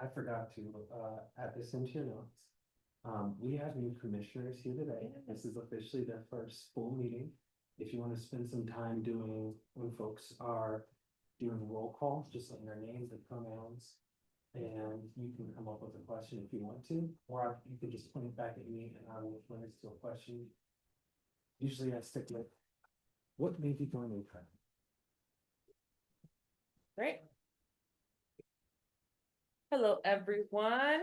I forgot to add this into your notes. We have new commissioners here today. This is officially their first full meeting. If you want to spend some time doing, when folks are doing roll call, just letting their names and pronouns. And you can come up with a question if you want to, or you can just point it back at me and I will refer it to a question. Usually I stick with, what made you join APEC? Great. Hello, everyone.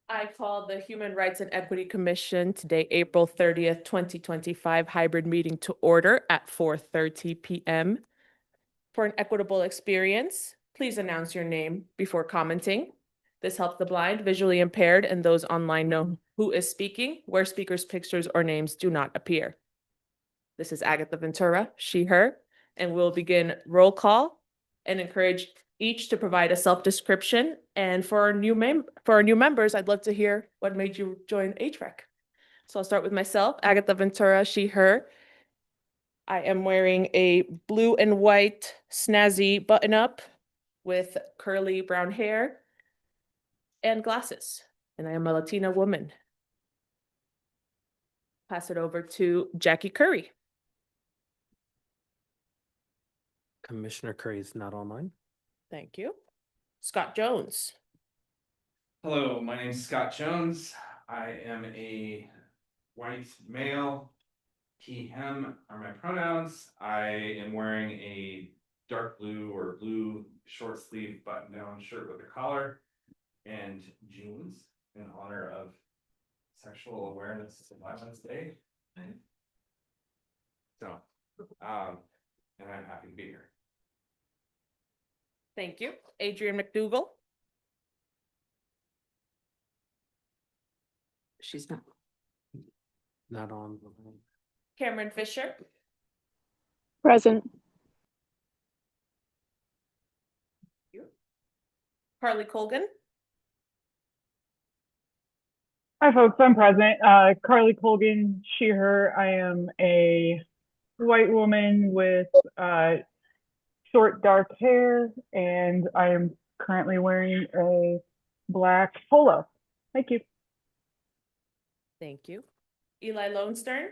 I call the Human Rights and Equity Commission today, April 30th, 2025 hybrid meeting to order at 4:30 p.m. For an equitable experience, please announce your name before commenting. This helps the blind, visually impaired, and those online know who is speaking, where speakers' pictures or names do not appear. This is Agatha Ventura, she, her, and we'll begin roll call and encourage each to provide a self-description. And for our new members, I'd love to hear what made you join HREC. So I'll start with myself, Agatha Ventura, she, her. I am wearing a blue and white snazzy button-up with curly brown hair and glasses, and I am a Latina woman. Pass it over to Jackie Curry. Commissioner Curry is not online. Thank you. Scott Jones. Hello, my name is Scott Jones. I am a white male. He, him are my pronouns. I am wearing a dark blue or blue short sleeve button down shirt with a collar and jeans in honor of Sexual Awareness Violence Day. So, and I'm happy to be here. Thank you. Adrian McDougall. She's not. Not on. Cameron Fisher. Present. Carly Colgan. Hi, folks. I'm present. Carly Colgan, she, her. I am a white woman with short, dark hair, and I am currently wearing a black polo. Thank you. Thank you. Eli Lowenstern.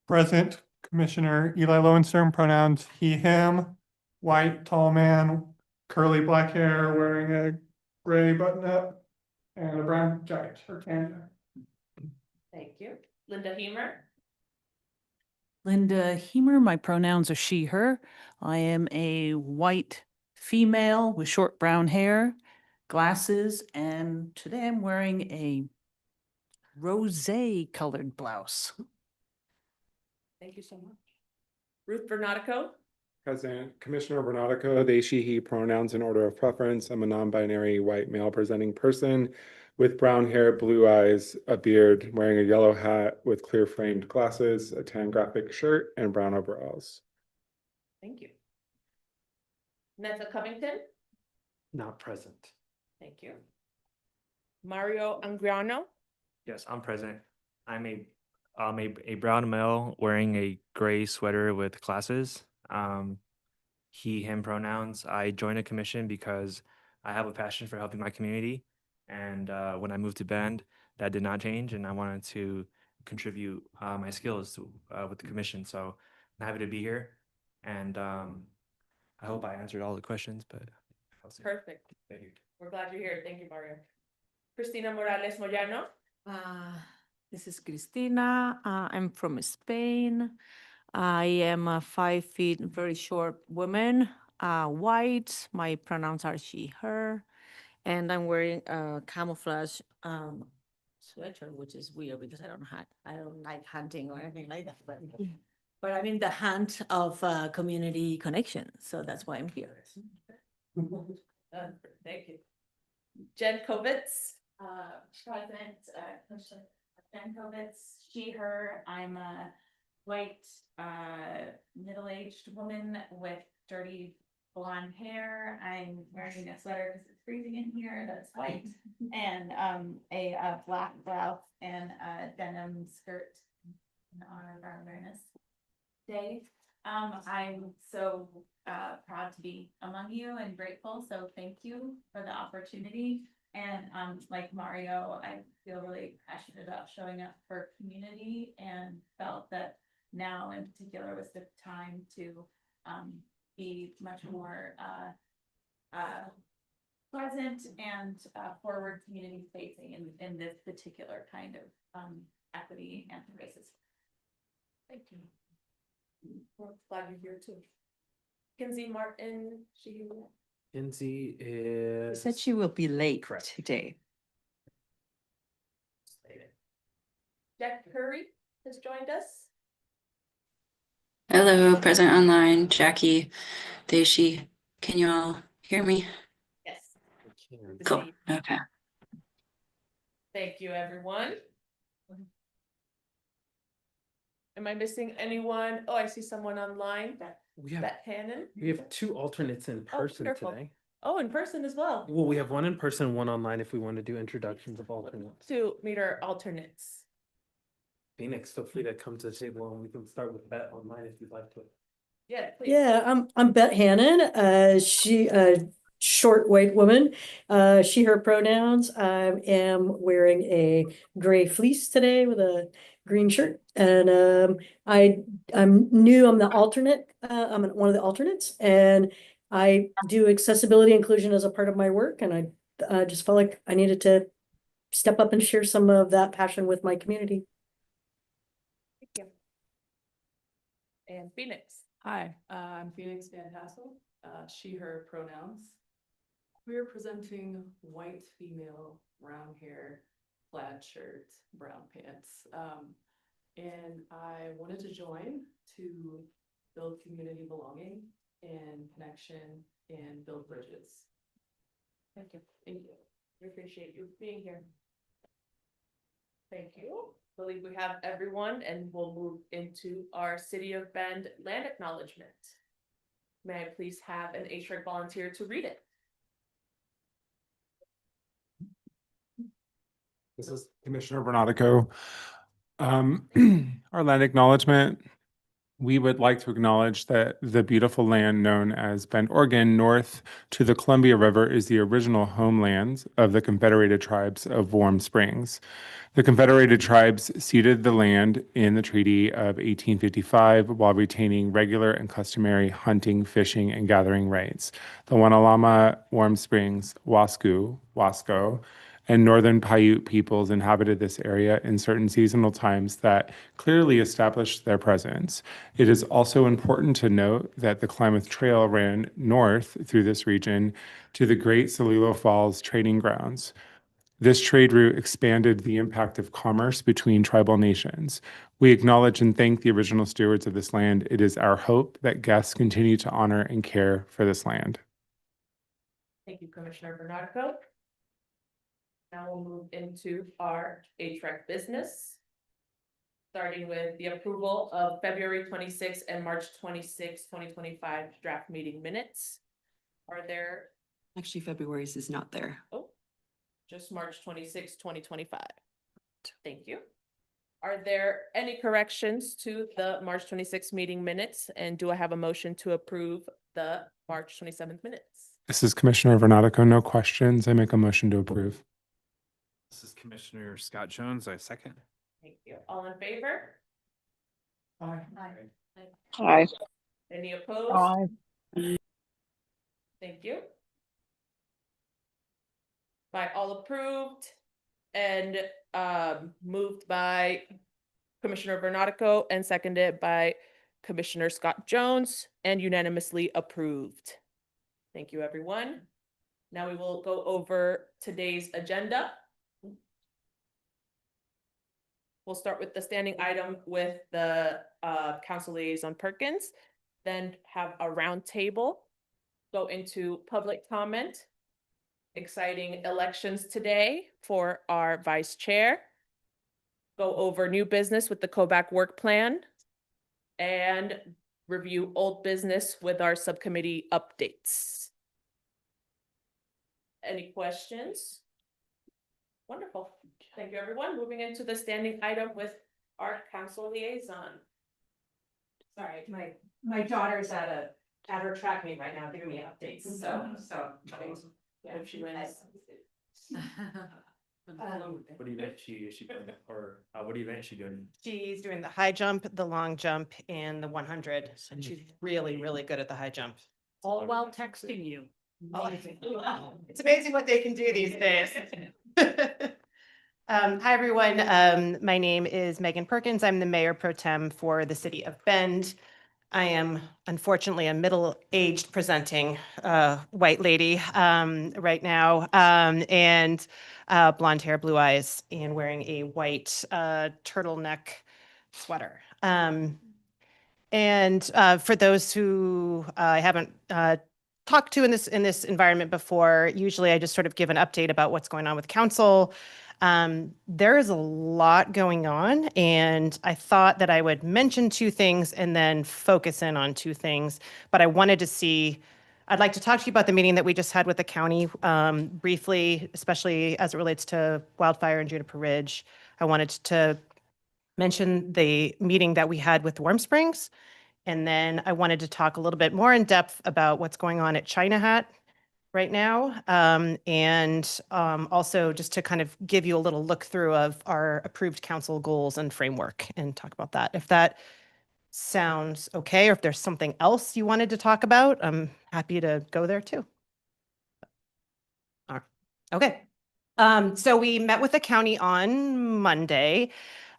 Present. Commissioner Eli Lowenstern, pronouns he, him, white, tall man, curly black hair, wearing a gray button-up and a brown jacket or tan jacket. Thank you. Linda Hemer. Linda Hemer, my pronouns are she, her. I am a white female with short brown hair, glasses, and today I'm wearing a rosé colored blouse. Thank you so much. Ruth Bernatico. President, Commissioner Bernatico, they, she, he pronouns in order of preference. I'm a non-binary white male presenting person with brown hair, blue eyes, a beard, wearing a yellow hat with clear framed glasses, a tan graphic shirt, and brown overalls. Thank you. Nessa Covington. Not present. Thank you. Mario Angriano. Yes, I'm present. I'm a brown male wearing a gray sweater with glasses. He, him pronouns. I joined a commission because I have a passion for helping my community. And when I moved to Bend, that did not change. And I wanted to contribute my skills to, with the commission. So I'm happy to be here. And I hope I answered all the questions, but. Perfect. Thank you. We're glad you're here. Thank you, Mario. Cristina Morales Moyano. This is Cristina. I'm from Spain. I am a 5 feet, very short woman, white. My pronouns are she, her. And I'm wearing a camouflage sweater, which is weird because I don't like hunting or anything like that. But I'm in the hunt of community connection. So that's why I'm here. Thank you. Jen Kovitz. Present, Jen Kovitz, she, her. I'm a white, middle-aged woman with dirty blonde hair. I'm wearing a sweater because it's freezing in here. That's white, and a black blouse and a denim skirt in honor of our awareness day. I'm so proud to be among you and grateful, so thank you for the opportunity. And like Mario, I feel really passionate about showing up for community and felt that now in particular was the time to be much more pleasant and forward community facing in this particular kind of equity and racism. Thank you. We're glad you're here too. Kinsey Martin, Kinsey She is. said she will be late Correct. today. Jack Curry has joined us. Hello, present online, Jackie, Daishi. Can you all hear me? Yes. Karen. Cool. Okay. Thank you, everyone. Am I missing anyone? Oh, I see someone online. We have, Bet Hannon. we have 2 alternates in Oh, person wonderful. today. Oh, in person as well. Well, we have 1 in person, 1 online if we want to do introductions of alternates. To meet our alternates. Phoenix, feel free to come to the table and we can start with Bet online if you'd like to. Yeah, please. Yeah, I'm Bet Hannon. She short white woman. She, her pronouns. I am wearing a gray fleece today with a green shirt. And I'm new, I'm the alternate. I'm one of the alternates, and I do accessibility inclusion as a part of my work, and I just felt like I needed to step up and share some of that passion with my community. Thank you. And Phoenix. Hi, I'm Phoenix Van Hassel, she, her pronouns. We are presenting white female, brown hair, plaid shirt, brown pants. And I wanted to join to build community belonging and connection and build bridges. Thank you. Thank you. We appreciate you being here. Thank you. I believe we have everyone, and we'll move into our City of Bend land acknowledgement. May I please have an HREC volunteer to read it? This is Commissioner Bernatico. Our land acknowledgement. We would like to acknowledge that the beautiful land known as Bend, Oregon, north to the Columbia River is the original homeland of the Confederated Tribes of Warm Springs. The Confederated Tribes ceded the land in the Treaty of 1855 while retaining regular and customary hunting, fishing, and gathering rights. The Wanalama, Warm Springs, Wasco, and Northern Paiute peoples inhabited this area in certain seasonal times that clearly established their presence. It is also important to note that the Klamath Trail ran north through this region to the Great Celilo Falls trading grounds. This trade route expanded the impact of commerce between tribal nations. We acknowledge and thank the original stewards of this land. It is our hope that guests continue to honor and care for this land. Thank you, Commissioner Bernardo. Now we'll move into our HREC business. Starting with the approval of February 26th and March 26th, 2025 draft meeting minutes. Are there? Actually, February's is not there. Oh, just March 26th, 2025. Thank you. Are there any corrections to the March 26th meeting minutes? And do I have a motion to approve the March 27th minutes? This is Commissioner Bernatico. No questions. I make a motion to approve. This is Commissioner Scott Jones. I second. Thank you. All in favor? Aye. Aye. Any opposed? Aye. Thank you. By all approved and moved by Commissioner Bernatico and seconded by Commissioner Scott Jones and unanimously approved. Thank you, everyone. Now we will go over today's agenda. We'll start with the standing item with the Council Liaison Perkins, then have a round table, go into public comment, exciting elections today for our vice chair, go over new business with the Kovac work plan, and review old business with our subcommittee updates. Any questions? Wonderful. Thank you, everyone. Moving into the standing item with our council liaison. Sorry, my daughter's at a at her track meet right now, giving me updates, so. Yeah, if she wins. What event she doing, or what event is she doing? She's doing the high jump, the long jump, and the 100, and she's really, really good at the high jump. All while texting you. It's amazing what they can do these days. Hi, everyone. My name is Megan Perkins. I'm the mayor pro tem for the city of Bend. I am unfortunately a middle-aged presenting white lady right now, and blonde hair, blue eyes, and wearing a white turtleneck sweater. And for those who I haven't talked to in this environment before, usually I just sort of give an update about what's going on with council. There is a lot going on, and I thought that I would mention two things and then focus in on two things. But I wanted to see, I'd like to talk to you about the meeting that we just had with the county briefly, especially as it relates to wildfire in Juniper Ridge. I wanted to mention the meeting that we had with Warm Springs. And then I wanted to talk a little bit more in depth about what's going on at China Hat right now. And also just to kind of give you a little look through of our approved council goals and framework and talk about that. If that sounds okay, or if there's something else you wanted to talk about, I'm happy to go there too. Okay. So we met with the county on Monday.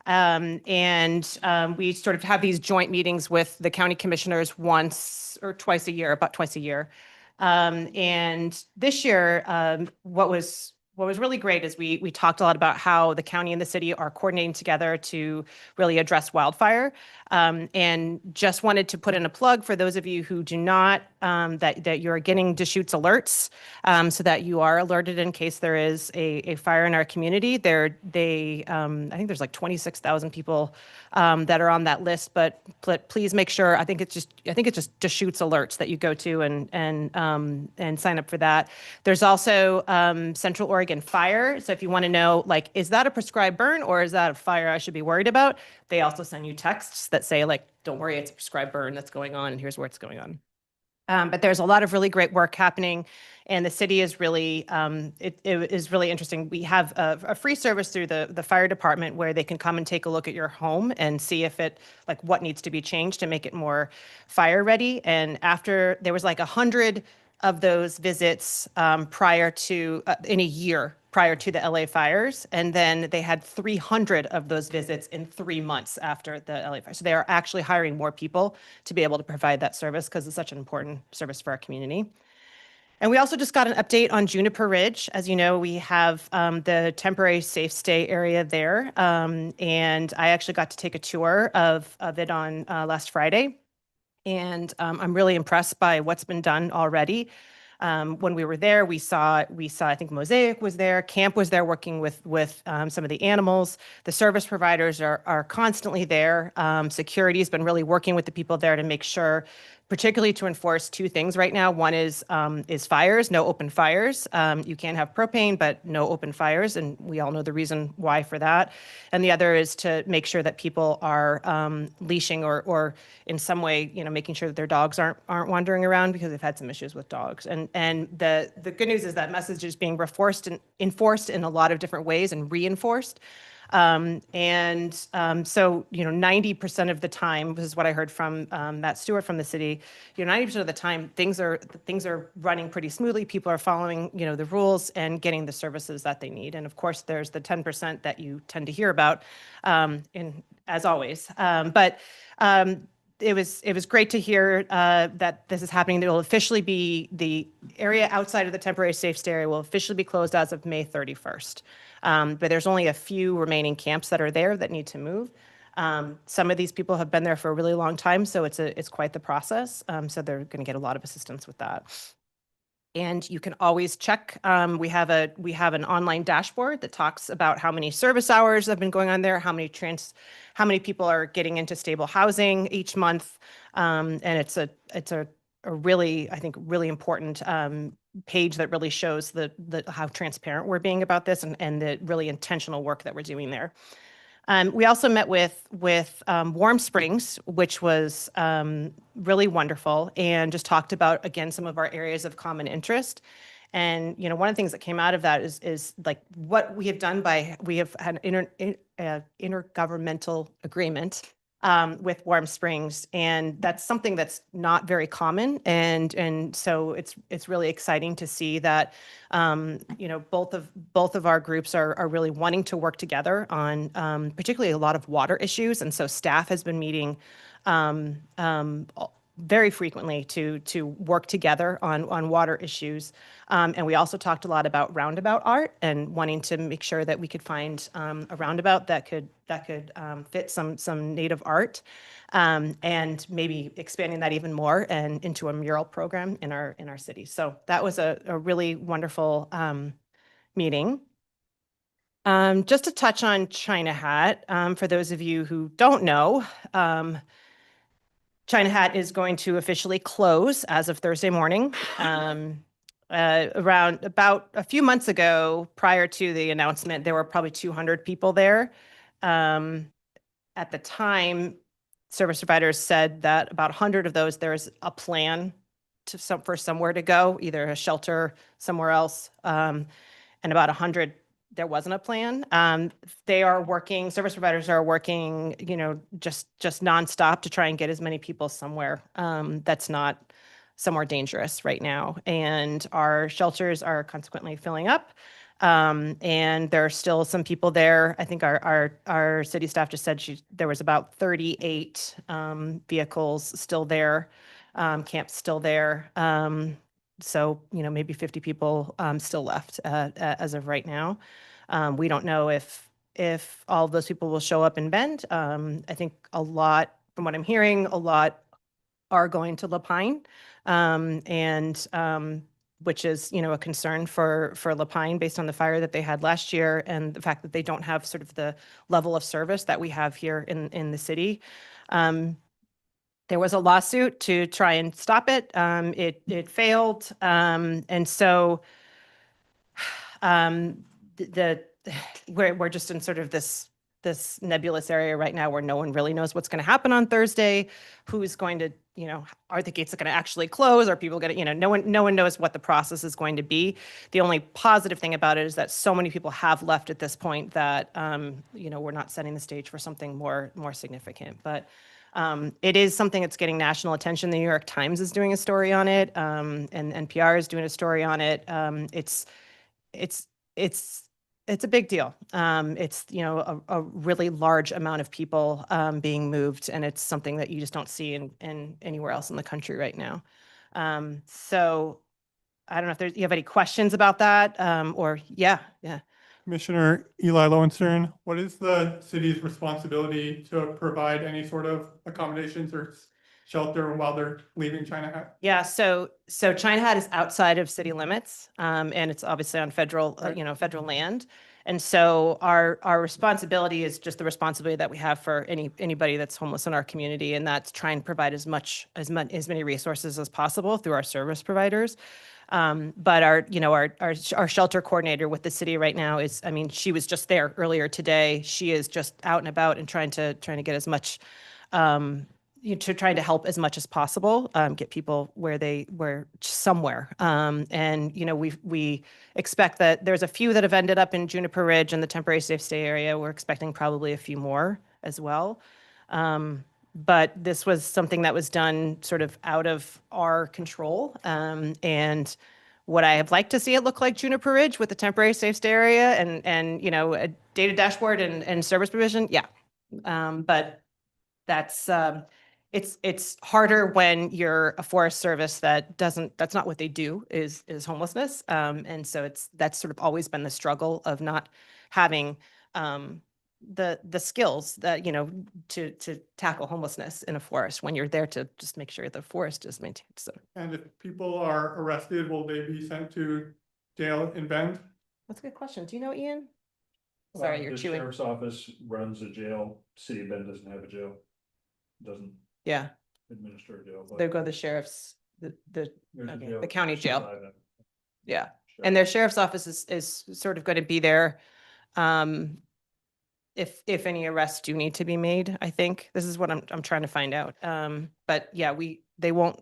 We sort of have these joint meetings with the county commissioners once or twice a year, about twice a year. And this year, what was really great is we talked a lot about how the county and the city are coordinating together to really address wildfire. And just wanted to put in a plug for those of you who do not, that you're getting Deschutes alerts, so that you are alerted in case there is a fire in our community. I think there's like 26,000 people that are on that list, but please make sure, I think it's just Deschutes alerts that you go to and sign up for that. There's also Central Oregon Fire. So if you want to know, like, is that a prescribed burn or is that a fire I should be worried about? They also send you texts that say, like, don't worry, it's a prescribed burn that's going on and here's where it's going on. But there's a lot of really great work happening, and the city is really, it is really interesting. We have a free service through the fire department where they can come and take a look at your home and see if like what needs to be changed to make it more fire ready. And after there was like 100 of those visits prior to, in a year prior to the LA fires. And then they had 300 of those visits in 3 months after the LA fire. So they are actually hiring more people to be able to provide that service because it's such an important service for our community. And we also just got an update on Juniper Ridge. As you know, we have the temporary safe stay area there. And I actually got to take a tour of it on last Friday. And I'm really impressed by what's been done already. When we were there, we saw, I think Mosaic was there, Camp was there working with some of the animals. The service providers are constantly there. Security has been really working with the people there to make sure, particularly to enforce two things right now. One is fires, no open fires. You can have propane, but no open fires, and we all know the reason why for that. And the other is to make sure that people are leashing or in some way, making sure that their dogs aren't wandering around because they've had some issues with dogs. And the good news is that message is being enforced in a lot of different ways and reinforced. So 90% of the time, this is what I heard from Matt Stewart from the city, 90% of the time things are running pretty smoothly. People are following, the rules and getting the services that they need. And of course, there's the 10% that you tend to hear about, as always. It was great to hear that this is happening. It will officially be, the area outside of the temporary safe stay area will officially be closed as of May 31st. But there's only a few remaining camps that are there that need to move. Some of these people have been there for a really long time, so it's quite the process. So they're going to get a lot of assistance with that. And you can always check. We have an online dashboard that talks about how many service hours have been going on there, how many people are getting into stable housing each month, and it's a really, I think, really important page that really shows how transparent we're being about this and the really intentional work that we're doing there. We also met with Warm Springs, which was really wonderful, and just talked about, again, some of our areas of common interest. And, you know, one of the things that came out of that is like what we have done we have had an intergovernmental agreement with Warm Springs, and that's something that's not very common. And so it's really exciting to see that, you know, both of our groups are really wanting to work together on particularly a lot of water issues. And so staff has been meeting very frequently to work together on water issues. And we also talked a lot about roundabout art and wanting to make sure that we could find a roundabout that could fit some native art, and maybe expanding that even more and into a mural program in our city. So that was a really wonderful meeting. Just to touch on China Hat, for those of you who don't know, China Hat is going to officially close as of Thursday morning. Around about a few months ago, prior to the announcement, there were probably 200 people there. At the time, service providers said that about 100 of those, there's a plan for somewhere to go, either a shelter somewhere else, and about 100 there wasn't a plan. They are working, service providers are working, you know, just nonstop to try and get as many people somewhere that's not somewhere dangerous right now. And our shelters are consequently filling up. And there are still some people there. I think our city staff just said there was about 38 vehicles still there, camps still there. So, you know, maybe 50 people still left as of right now. We don't know if all of those people will show up in Bend. I think a lot, from what I'm hearing, a lot are going to Lapine, and which is, you know, a concern for Lapine based on the fire that they had last year and the fact that they don't have sort of the level of service that we have here in the city. There was a lawsuit to try and stop it. It failed, and so we're just in sort of this nebulous area right now where no one really knows what's going to happen on Thursday. Who's going to, you know, are the gates going to actually close? Are people going to, you know, no one knows what the process is going to be. The only positive thing about it is that so many people have left at this point that, you know, we're not setting the stage for something more significant. But it is something that's getting national attention. The New York Times is doing a story on it, and NPR is doing a story on it. It's a big deal. It's, you know, a really large amount of people being moved, and it's something that you just don't see in anywhere else in the country right now. So I don't know if you have any questions about that, or yeah. Commissioner Eli Lowenstern, what is the city's responsibility to provide any sort of accommodations or shelter while they're leaving China Hat? Yeah, so China Hat is outside of city limits, and it's obviously on federal, you know, federal land. And so our responsibility is just the responsibility that we have for anybody that's homeless in our community, and that's try and provide as many resources as possible through our service providers. But our shelter coordinator with the city right now is, I mean, she was just there earlier today. She is just out and about and trying to get as much, trying to help as much as possible, get people somewhere. And, you know, we expect that there's a few that have ended up in Juniper Ridge and the temporary safe stay area. We're expecting probably a few more as well. But this was something that was done sort of out of our control. And would I have liked to see it look like Juniper Ridge with the temporary safe stay area and you know, a data dashboard and service provision? Yeah. But that's it's harder when you're a Forest Service that's not what they do is homelessness. And so that's sort of always been the struggle of not having the skills that, you know, to tackle homelessness in a forest when you're there to just make sure the forest is maintained. So. And if people are arrested, will they be sent to jail in Bend? That's a good question. Do you know, Ian? Sorry, you're the chewing. Sheriff's office runs a jail. City of Bend doesn't have a jail. Doesn't administer a jail. But They go to the sheriff's, there's a jail the county jail. by the Yeah. sheriff. And their sheriff's office is sort of going to be there. if any arrests do need to be made, I think. This is what I'm trying to find out. But yeah, they won't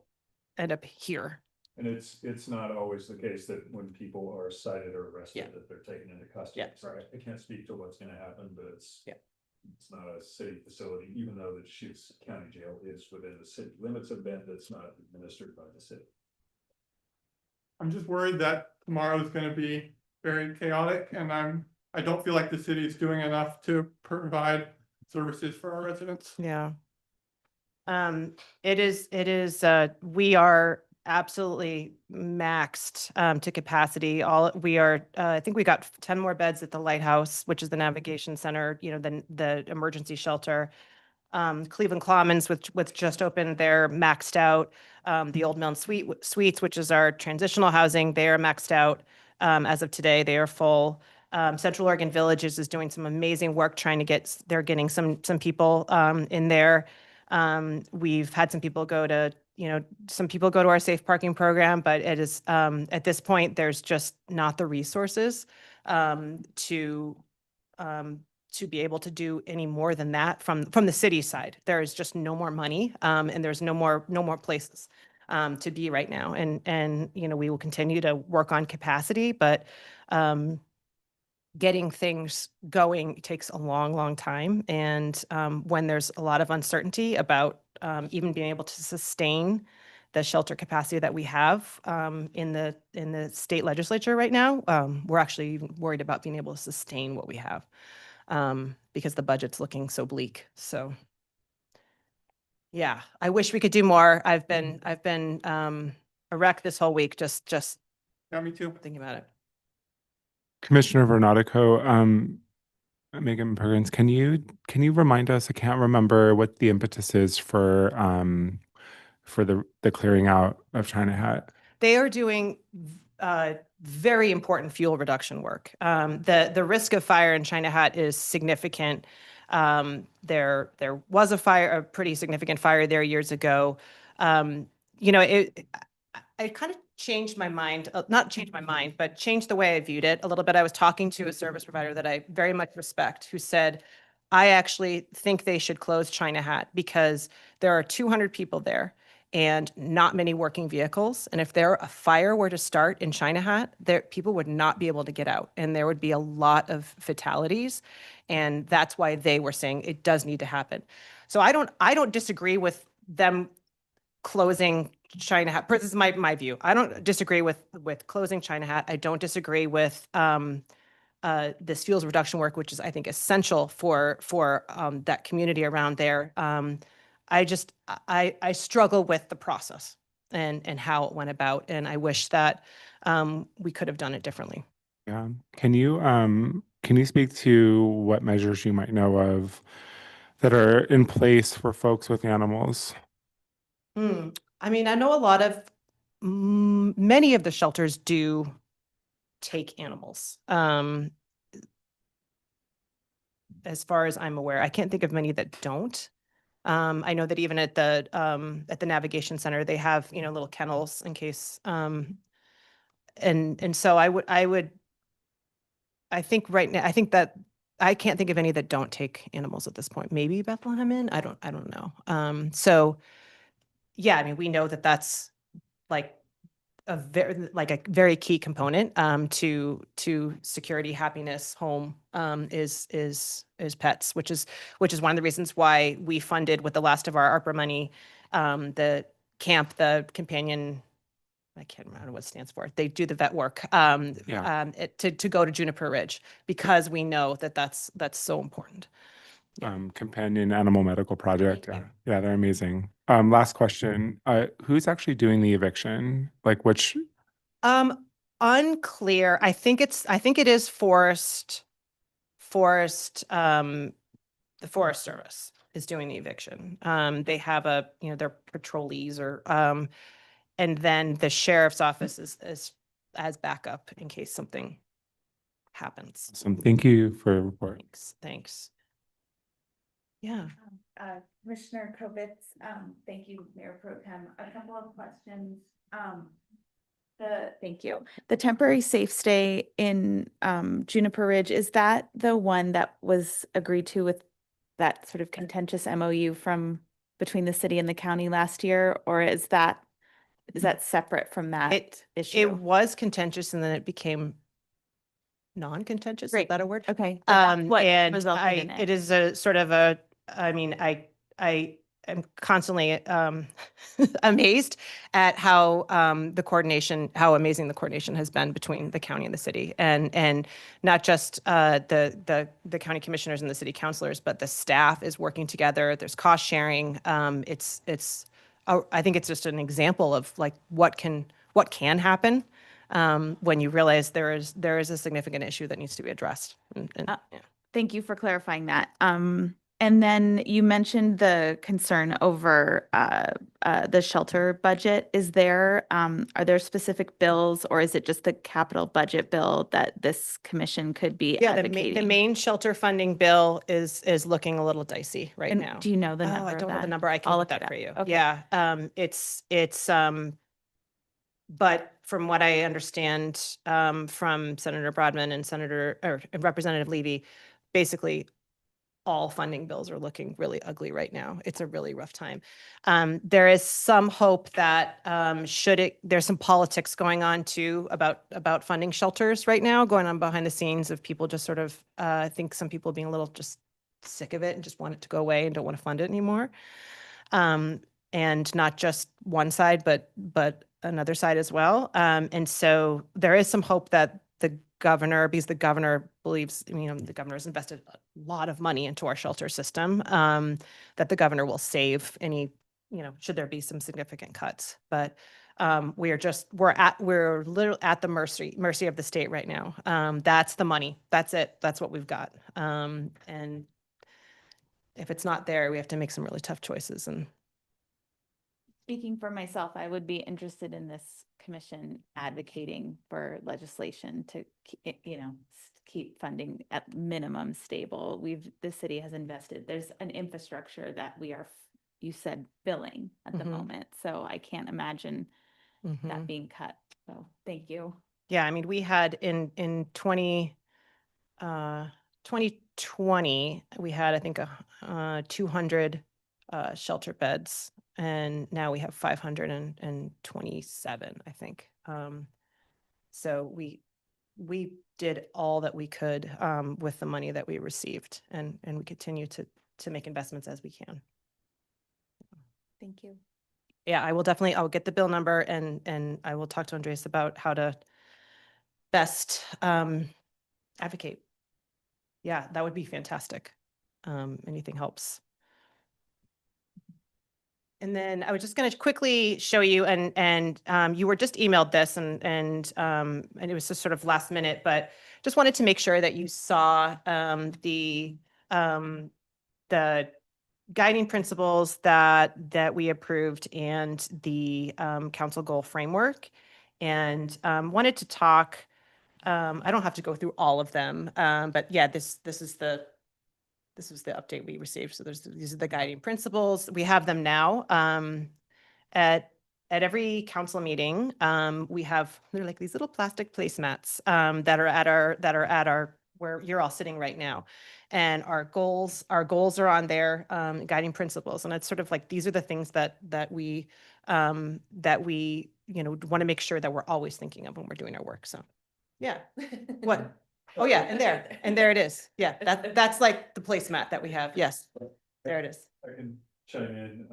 end up here. And it's not always the case that when people are cited or arrested, Yeah. that they're taken into custody. Yeah. Sorry, I can't speak to what's gonna happen, but it's. Yeah. It's not a city facility, even though the Deschutes County Jail is within the city limits of Bend, it's not administered by the city. I'm just worried that tomorrow is gonna be very chaotic and I don't feel like the city is doing enough to provide services for our residents. Yeah. It is, we are absolutely maxed, to capacity. I think we got 10 more beds at the Lighthouse, which is the navigation center, the emergency shelter. Cleveland Commons, which just opened, they're maxed out. The Old Milne Suites, which is our transitional housing, they are maxed out. As of today, they are full. Central Oregon Villages is doing some amazing work trying to they're getting some people in there. We've had some people go to our safe parking program, but it is, at this point, there's just not the resources to be able to do any more than that from the city side. There is just no more money, and there's no more places to be right now. And we will continue to work on capacity, but getting things going takes a long time. And when there's a lot of uncertainty about even being able to sustain the shelter capacity that we have in the state legislature right now, we're actually even worried about being able to sustain what we have. Because the budget's looking so bleak. So yeah, I wish we could do more. I've been a wreck this whole week, just Yeah, me too. thinking about it. Commissioner Vernatico, Megan Perkins, can you remind us? I can't remember what the impetus is for the clearing out of China Hat. They are doing very important fuel reduction work. The risk of fire in China Hat is significant. There was a pretty significant fire there years ago. I kind of changed my mind, not changed my mind, but changed the way I viewed it a little bit. I was talking to a service provider that I very much respect who said, I actually think they should close China Hat because there are 200 people there and not many working vehicles. And if a fire were to start in China Hat, people would not be able to get out and there would be a lot of fatalities. And that's why they were saying it does need to happen. So I don't disagree with them closing China Hat. This is my view. I don't disagree with closing China Hat. I don't disagree with this fuels reduction work, which is, I think, essential for that community around there. I struggle with the process and how it went about, and I wish that we could have done it differently. Yeah. Can you speak to what measures you might know of that are in place for folks with animals? I mean, I know many of the shelters do take animals. As far as I'm aware, I can't think of many that don't. I know that even at the navigation center, they have, little kennels in case. And so I think right now, I think that I can't think of any that don't take animals at this point. Maybe Bethlehem Inn. I don't know. So yeah, I mean, we know that that's like a very key component to security, happiness, home, is pets, which is one of the reasons why we funded with the last of our ARPA money the companion. I can't remember what it stands for. They do the vet work to go to Juniper Ridge because we know that that's so important. Companion Animal Medical Project. Yeah, they're amazing. Last question. Who's actually doing the eviction? Like which? Unclear. I think it is Forest, the Forest Service is doing the eviction. They have their patrollees and then the sheriff's office is as backup in case something happens. Awesome. Thank you for your report. Thanks. Yeah. Commissioner Kovitz, thank you, Mayor Pro Tem. A couple of questions. Thank you. The temporary safe stay in Juniper Ridge, is that the one that was agreed to with that sort of contentious MOU from between the city and the county last year? Or is that separate from that issue? It was contentious and then it became non-contentious, is Great. that a word? Okay. That's what And resulted in it is a sort of a, I mean, I am constantly amazed at how how amazing the coordination has been between the county and the city, and not just the county commissioners and the city councilors, but the staff is working together. There's cost sharing. I think it's just an example of like what can happen when you realize there is a significant issue that needs to be addressed. Yeah. Thank you for clarifying that. And then you mentioned the concern over the shelter budget. Are there specific bills, or is it just the capital budget bill that this commission could be advocating? The main shelter funding bill is looking a little dicey right now. Do you know the Oh, number? I of don't know the that? number. I can I'll look look it that for up. you. Okay. Yeah, but from what I understand from Senator Broadman and Representative Levy, basically all funding bills are looking really ugly right now. It's a really rough time. There is some hope that there's some politics going on too about funding shelters right now, going on behind the scenes of people just sort of, I think some people being a little just sick of it and just want it to go away and don't want to fund it anymore. And not just one side, but another side as well. And so there is some hope that the governor, because the governor believes, the governor has invested a lot of money into our shelter system, that the governor will save any, should there be some significant cuts. But we're literally at the mercy of the state right now. That's the money. That's it. That's what we've got. And if it's not there, we have to make some really tough choices. And Speaking for myself, I would be interested in this commission advocating for legislation to, keep funding at minimum stable. The city has invested. There's an infrastructure that you said, filling at the moment. So I can't imagine that being cut. So thank you. Yeah, I mean, we had in 2020, we had, I think, 200 shelter beds, and now we have 527, I think. So we did all that we could with the money that we received, and we continue to make investments as we can. Thank you. Yeah, I'll get the bill number, and I will talk to Andreas about how to best advocate. Yeah, that would be fantastic. Anything helps. And then I was just going to quickly show you, and you were just emailed this, and it was just sort of last minute, but just wanted to make sure that you saw the guiding principles that we approved and the council goal framework, and wanted to talk. I don't have to go through all of them, but yeah, this was the update we received. So these are the guiding principles. We have them now. At every council meeting, they're like these little plastic placemats that are at our where you're all sitting right now. And our goals are on there, guiding principles. And it's sort of like, these are the things that we want to make sure that we're always thinking of when we're doing our work. So yeah. What? Oh yeah, and there it is. Yeah, that's like the placemat that we have. Yes, there it is. I can chime in.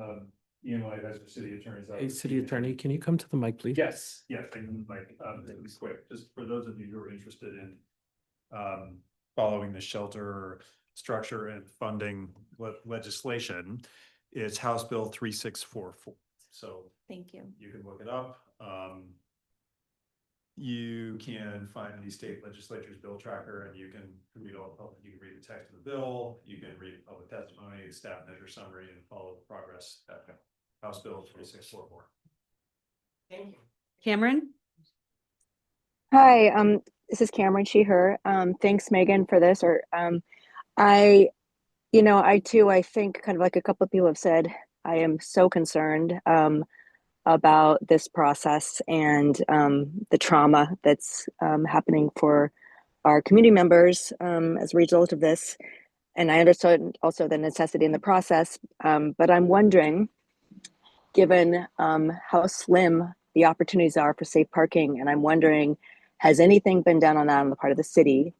Ian White as the city attorney's office. Hey, city attorney, can you come to the mic, please? Yes, I can, Mike, it'll be quick, just for those of you who are interested in following the shelter structure and funding legislation, it's House Bill 3644. So thank you. You can look it up. You can find the state legislature's bill tracker, and you can read the text of the bill, you can read public testimony, the staff measure summary, and follow the progress at House Bill 3644. Thank you. Cameron? Hi, this is Cameron, she, her. Thanks, Megan, for this. I too, I think kind of like a couple of people have said, I am so concerned. about this process and the trauma that's happening for our community members as a result of this. And I understood also the necessity in the process, but I'm wondering, given how slim the opportunities are for safe parking, and I'm wondering, has anything been done on that on the part of the city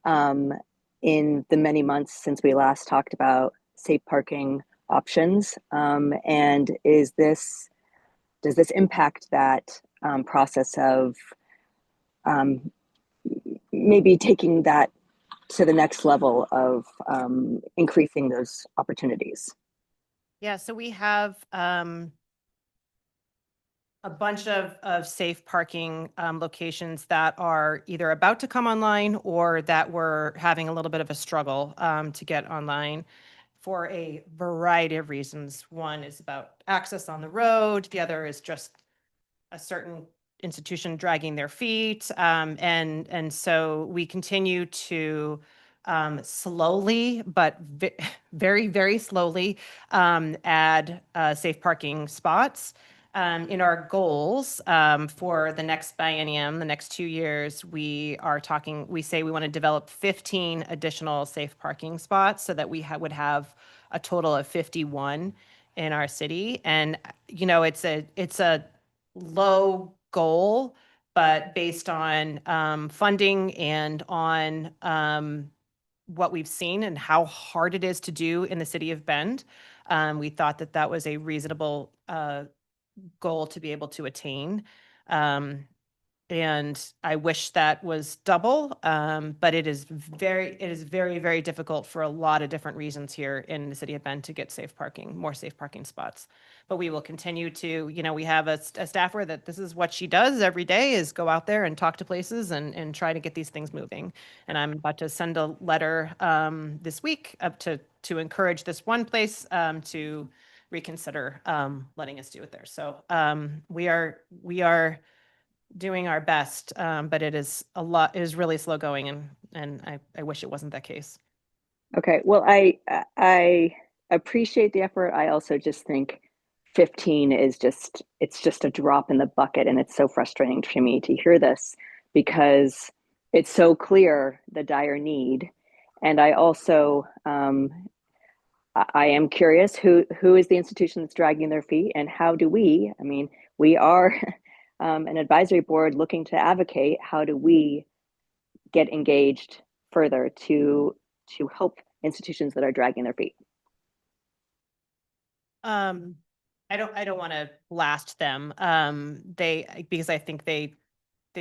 in the many months since we last talked about safe parking options? And does this impact that process of maybe taking that to the next level of increasing those opportunities? Yeah, so we have a bunch of safe parking locations that are either about to come online or that we're having a little bit of a struggle to get online for a variety of reasons. One is about access on the road. The other is just a certain institution dragging their feet. And so we continue to slowly, but very, very slowly add safe parking spots. In our goals for the next biennium, the next 2 years, we say we want to develop 15 additional safe parking spots so that we would have a total of 51 in our city. And, you know, it's a low goal, but based on funding and on what we've seen and how hard it is to do in the city of Bend, we thought that that was a reasonable goal to be able to attain. And I wish that was double, but it is very, very difficult for a lot of different reasons here in the city of Bend to get more safe parking spots. But we will continue to, you know, we have a staffer that this is what she does every day, is go out there and talk to places and try to get these things moving. And I'm about to send a letter this week up to encourage this one place to reconsider letting us do it there. So we are doing our best, but it is really slow going, and I wish it wasn't that case. Okay, well, I appreciate the effort. I also just think 15 is it's just a drop in the bucket, and it's so frustrating to me to hear this because it's so clear the dire need. And I also I am curious who is the institution that's dragging their feet, and how do we? I mean, we are an advisory board looking to advocate. How do we get engaged further to help institutions that are dragging their feet? I don't want to blast them. Because I think they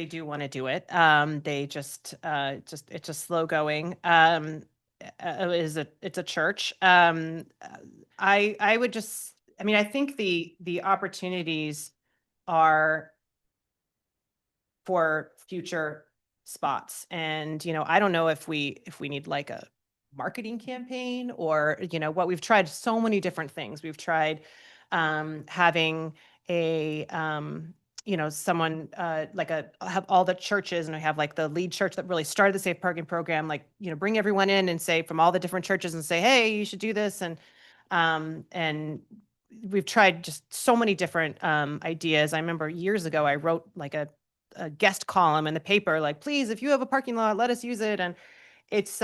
do want to do it. They it's just slow going. It's a church. I would just, I mean, I think the opportunities are for future spots. And, you know, I don't know if we need like a marketing campaign or, you know, what we've tried so many different things. We've tried having a you know, someone have all the churches, and I have like the lead church that really started the safe parking program, like, you know, bring everyone in and say from all the different churches and say, hey, you should do this. And we've tried just so many different ideas. I remember years ago, I wrote like a guest column in the paper, like, please, if you have a parking lot, let us use it. And it's,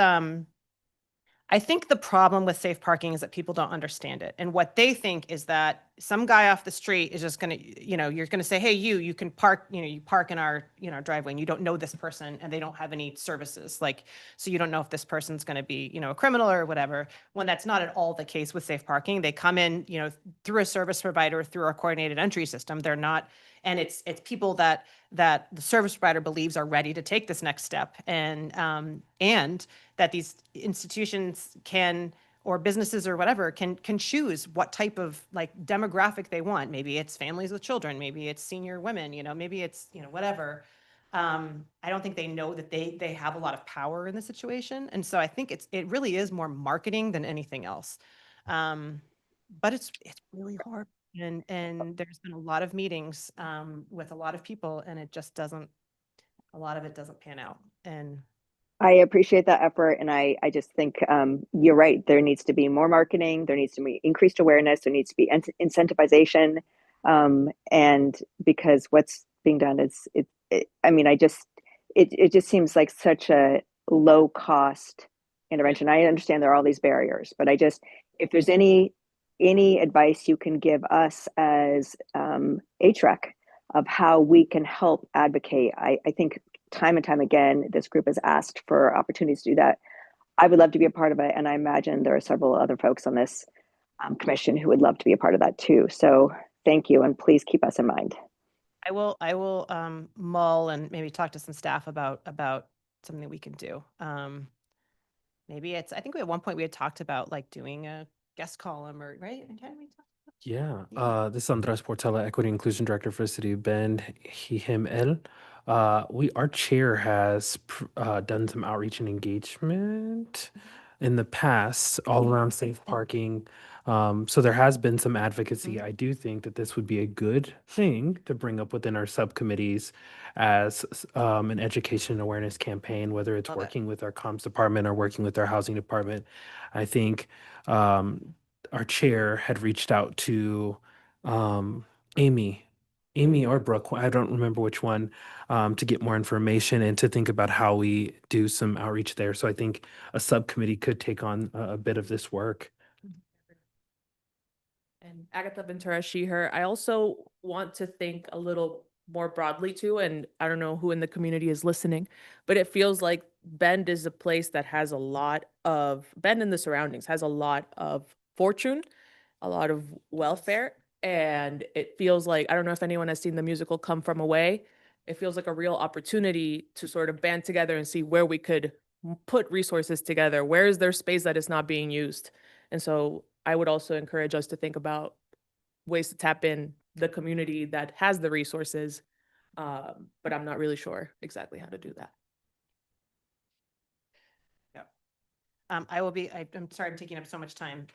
I think the problem with safe parking is that people don't understand it. And what they think is that some guy off the street is just going to, you know, you're going to say, hey, you can park, you know, you park in our, you know, driveway, and you don't know this person and they don't have any services. Like, so you don't know if this person's going to be, you know, a criminal or whatever, when that's not at all the case with safe parking. They come in, you know, through a service provider, through our coordinated entry system. They're not, and it's people that the service provider believes are ready to take this next step, and that these institutions can, or businesses or whatever, can choose what type of like demographic they want. Maybe it's families with children, maybe it's senior women, you know, maybe it's, you know, whatever. I don't think they know that they have a lot of power in the situation, and so I think it really is more marketing than anything else. But it's really hard. And there's been a lot of meetings with a lot of people, and it just doesn't, a lot of it doesn't pan out. And I appreciate that effort, and I just think you're right. There needs to be more marketing. There needs to be increased awareness. There needs to be incentivization. And because what's being done is, I mean, it just seems like such a low cost intervention. I understand there are all these barriers, but if there's any advice you can give us as HREC of how we can help advocate, I think time and time again, this group has asked for opportunities to do that. I would love to be a part of it. And I imagine there are several other folks on this commission who would love to be a part of that too. So thank you. And please keep us in mind. I will mull and maybe talk to some staff about something we can do. Maybe I think at one point we had talked about like doing a guest column or, right? And can we talk? Yeah, this is Andres Portela, Equity Inclusion Director for the City of Bend, he, him, él. Our chair has done some outreach and engagement in the past all around safe parking. So there has been some advocacy. I do think that this would be a good thing to bring up within our subcommittees as an education and awareness campaign, whether it's Love it. working with our comms department or working with our housing department. I think our chair had reached out to Amy or Brooke, I don't remember which one, to get more information and to think about how we do some outreach there. So I think a subcommittee could take on a bit of this work. And Agatha Ventura, she, her. I also want to think a little more broadly too, and I don't know who in the community is listening, but it feels like Bend is a place that has Bend and the surroundings has a lot of fortune, a lot of welfare, and it feels like, I don't know if anyone has seen the musical Come From Away. It feels like a real opportunity to sort of band together and see where we could put resources together. Where is there space that is not being used? And so I would also encourage us to think about ways to tap in the community that has the resources, but I'm not really sure exactly how to do that. I'm sorry I'm taking up so much time.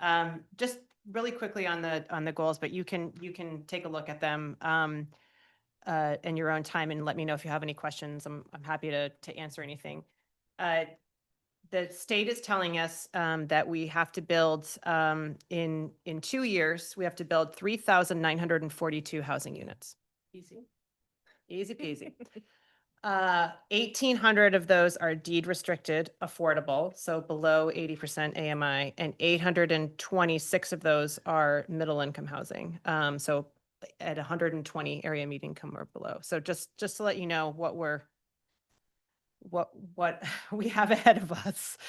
Just really quickly on the goals, but you can take a look at them in your own time and let me know if you have any questions. I'm happy to answer anything. The state is telling us that we have to build in 2 years, we have to build 3,942 housing units. Easy. Easy peasy. 1,800 of those are deed restricted, affordable, so below 80% AMI, and 826 of those are middle income housing. So at 120 area median income or below. So just to let you know what we have ahead of us.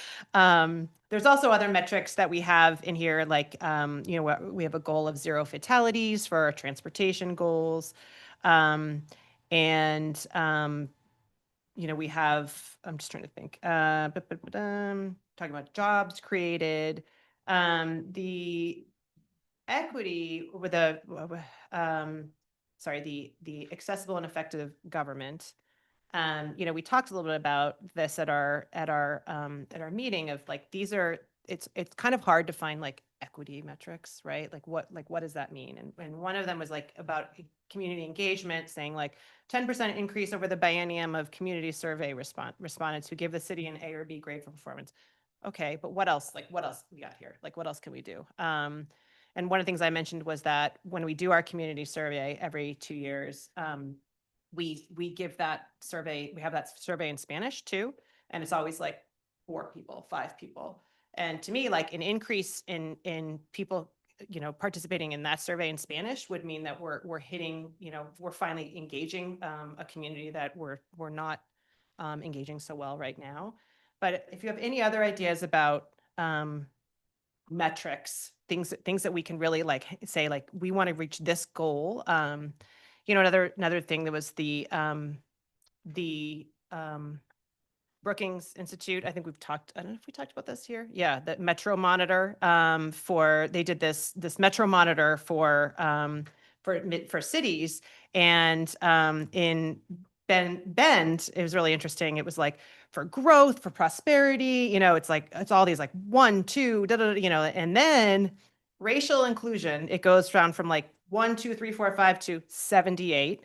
There's also other metrics that we have in here, like, we have a goal of 0 fatalities for our transportation goals. We have, I'm just trying to think, talking about jobs created, the equity with the accessible and effective government. We talked a little bit about this at our meeting of like, it's kind of hard to find like equity metrics, right? Like what does that mean? And one of them was like about community engagement, saying like 10% increase over the biennium of community survey respondents who give the city an A or B grade for performance. Okay, but what else? Like what else we got here? Like what else can we do? And one of the things I mentioned was that when we do our community survey every 2 years, we give that survey, we have that survey in Spanish too. And it's always like 4 people, 5 people. And to me, like an increase in people, participating in that survey in Spanish would mean that we're hitting, we're finally engaging a community that we're not engaging so well right now. But if you have any other ideas about metrics, things that we can really like say, like, we want to reach this goal. Another thing that was the Brookings Institute. I think I don't know if we talked about this here. Yeah, the Metro Monitor they did this Metro Monitor for cities, and in Bend, it was really interesting. It was like for growth, for prosperity, it's all these like 1, 2, and then racial inclusion, it goes from like 1, 2, 3, 4, 5 to 78,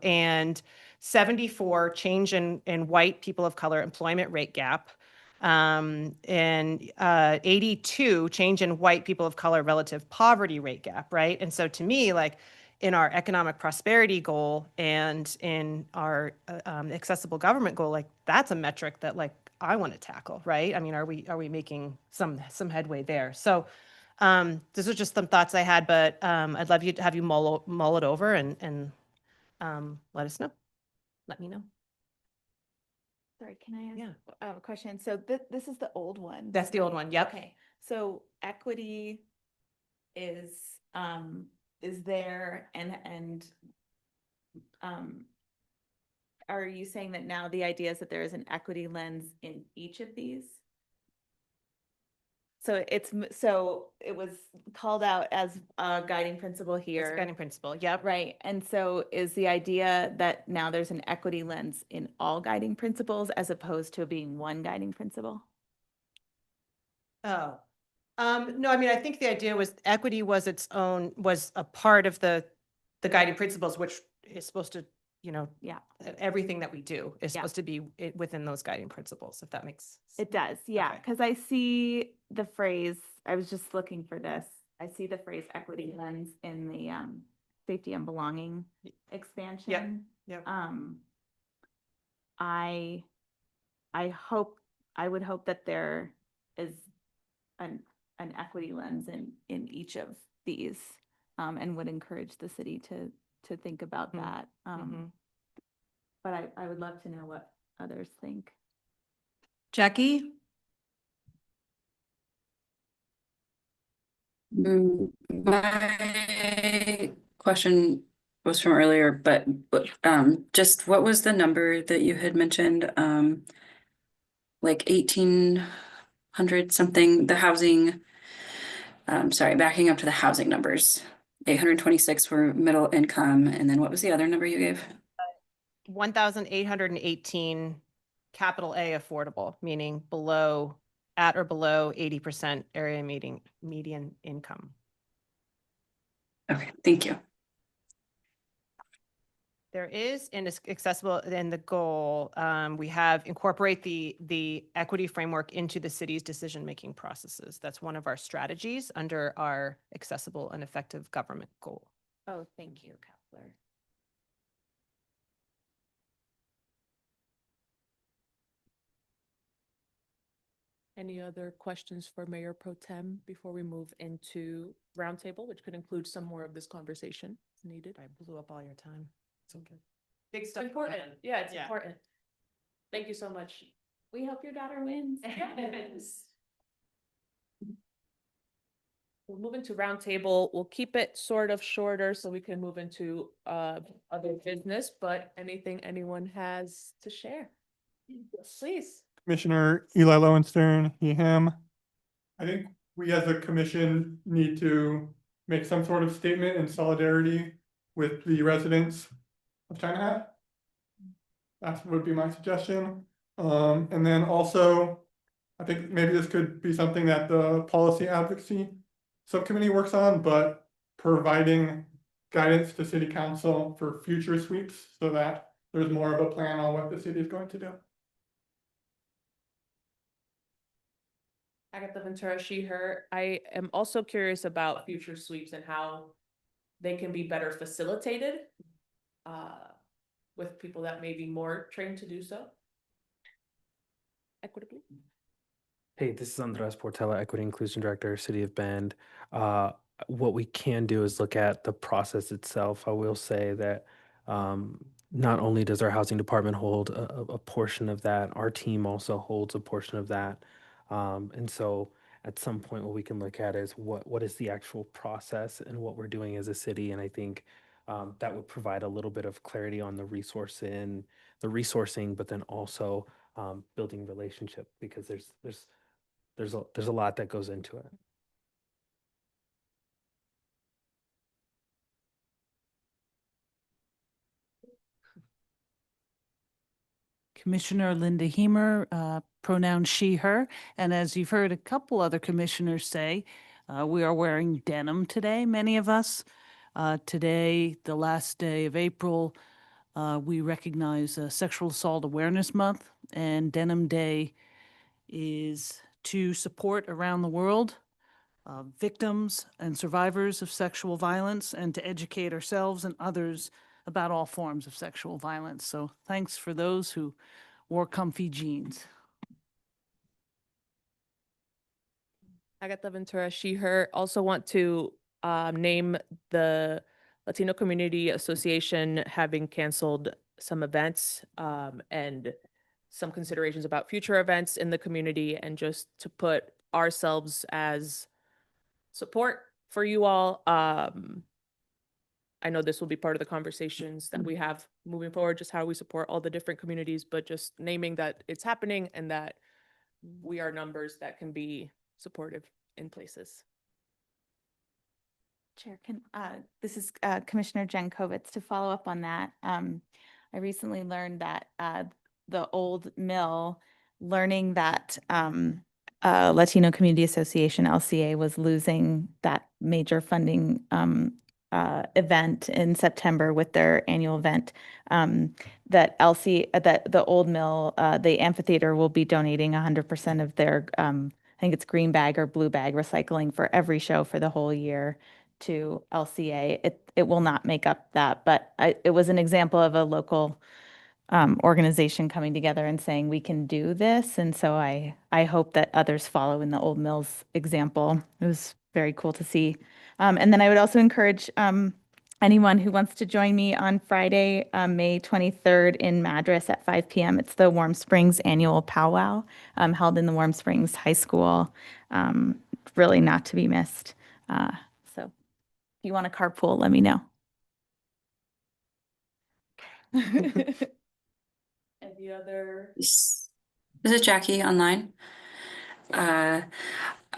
and 74 change in white people of color employment rate gap, and 82 change in white people of color relative poverty rate gap, right? And so to me, like, in our economic prosperity goal and in our accessible government goal, like that's a metric that like I want to tackle, right? I mean, are we making some headway there? So these are just some thoughts I had, but I'd love you to have you mull it over and let us know. Let me know. Sorry, can I ask Yeah. a question? So this is the old one. That's the old right? one. Yep. Okay. So equity is there and are you saying that now the idea is that there is an equity lens in each of these? So it was called out as a guiding principle here. It's a guiding principle. Yep. Right. And so is the idea that now there's an equity lens in all guiding principles as opposed to being one guiding principle? Oh, no, I mean, I think the idea was equity was a part of the guiding principles, which is supposed to, Yeah. everything that we do is Yeah. supposed to be within those guiding principles, if that makes It does, yeah, Okay. because I see the phrase, I was just looking for this. I see the phrase equity lens in the safety and belonging expansion. Yep. I would hope that there is an equity lens in each of these, and would encourage the city to think about that. But I would love to know what others think. Jackie? My question was from earlier, but just what was the number that you had mentioned? Like 1,800 something, the housing, sorry, backing up to the housing numbers. 826 were middle income, and then what was the other number you gave? 1,818 capital A affordable, meaning at or below 80% area median income. Okay, thank you. There is accessible in the goal, we have incorporate the equity framework into the city's decision-making processes. That's one of our strategies under our accessible and effective government goal. Oh, thank you, Counselor. Any other questions for Mayor Pro Tem before we move into roundtable, which could include some more of this conversation if needed? I blew up all your time. It's okay. Big stuff. Important. Yeah, it's Yeah. important. Thank you so much. We hope your daughter wins. We'll move into roundtable. We'll keep it sort of shorter so we can move into other business, but anything anyone has to share? Please. Commissioner Eli Lowenstern, he, him. I think we as a commission need to make some sort of statement in solidarity with the residents of China Hat. That would be my suggestion. And then also, I think maybe this could be something that the policy advocacy subcommittee works on, but providing guidance to city council for future sweeps so that there's more of a plan on what the city is going to do. Agatha Ventura, she, her. I am also curious about future sweeps and how they can be better facilitated with people that may be more trained to do so equitably. Hey, this is Andres Portela, Equity Inclusion Director, City of Bend. What we can do is look at the process itself. I will say that not only does our housing department hold a portion of that, our team also holds a portion of that. And so at some point what we can look at is what is the actual process and what we're doing as a city. And I think that would provide a little bit of clarity on the resourcing, but then also building relationship, because there's a lot that goes into it. Commissioner Linda Hemer, pronoun she, her. And as you've heard a couple other commissioners say, we are wearing denim today, many of us. Today, the last day of April, we recognize Sexual Assault Awareness Month, and Denim Day is to support around the world victims and survivors of sexual violence and to educate ourselves and others about all forms of sexual violence. So thanks for those who wore comfy jeans. Agatha Ventura, she, her. Also want to name the Latino Community Association having canceled some events and some considerations about future events in the community, and just to put ourselves as support for you all. I know this will be part of the conversations that we have moving forward, just how we support all the different communities, but just naming that it's happening and that we are numbers that can be supportive in places. Chair, this is Commissioner Jen Kovitz. To follow up on that, I recently learned that the old mill, learning that Latino Community Association, LCA, was losing that major funding event in September with their annual event, that the old mill, the amphitheater, will be donating 100% of their, I think it's green bag or blue bag recycling for every show for the whole year to LCA. It will not make up that, but it was an example of a local organization coming together and saying we can do this. And so I hope that others follow in the Old Mills example. It was very cool to see. And then I would also encourage anyone who wants to join me on Friday, May 23rd in Madras at 5 p.m. It's the Warm Springs annual powwow held in the Warm Springs High School. Really not to be missed. So if you want to carpool, let me know. Any other? This is Jackie online.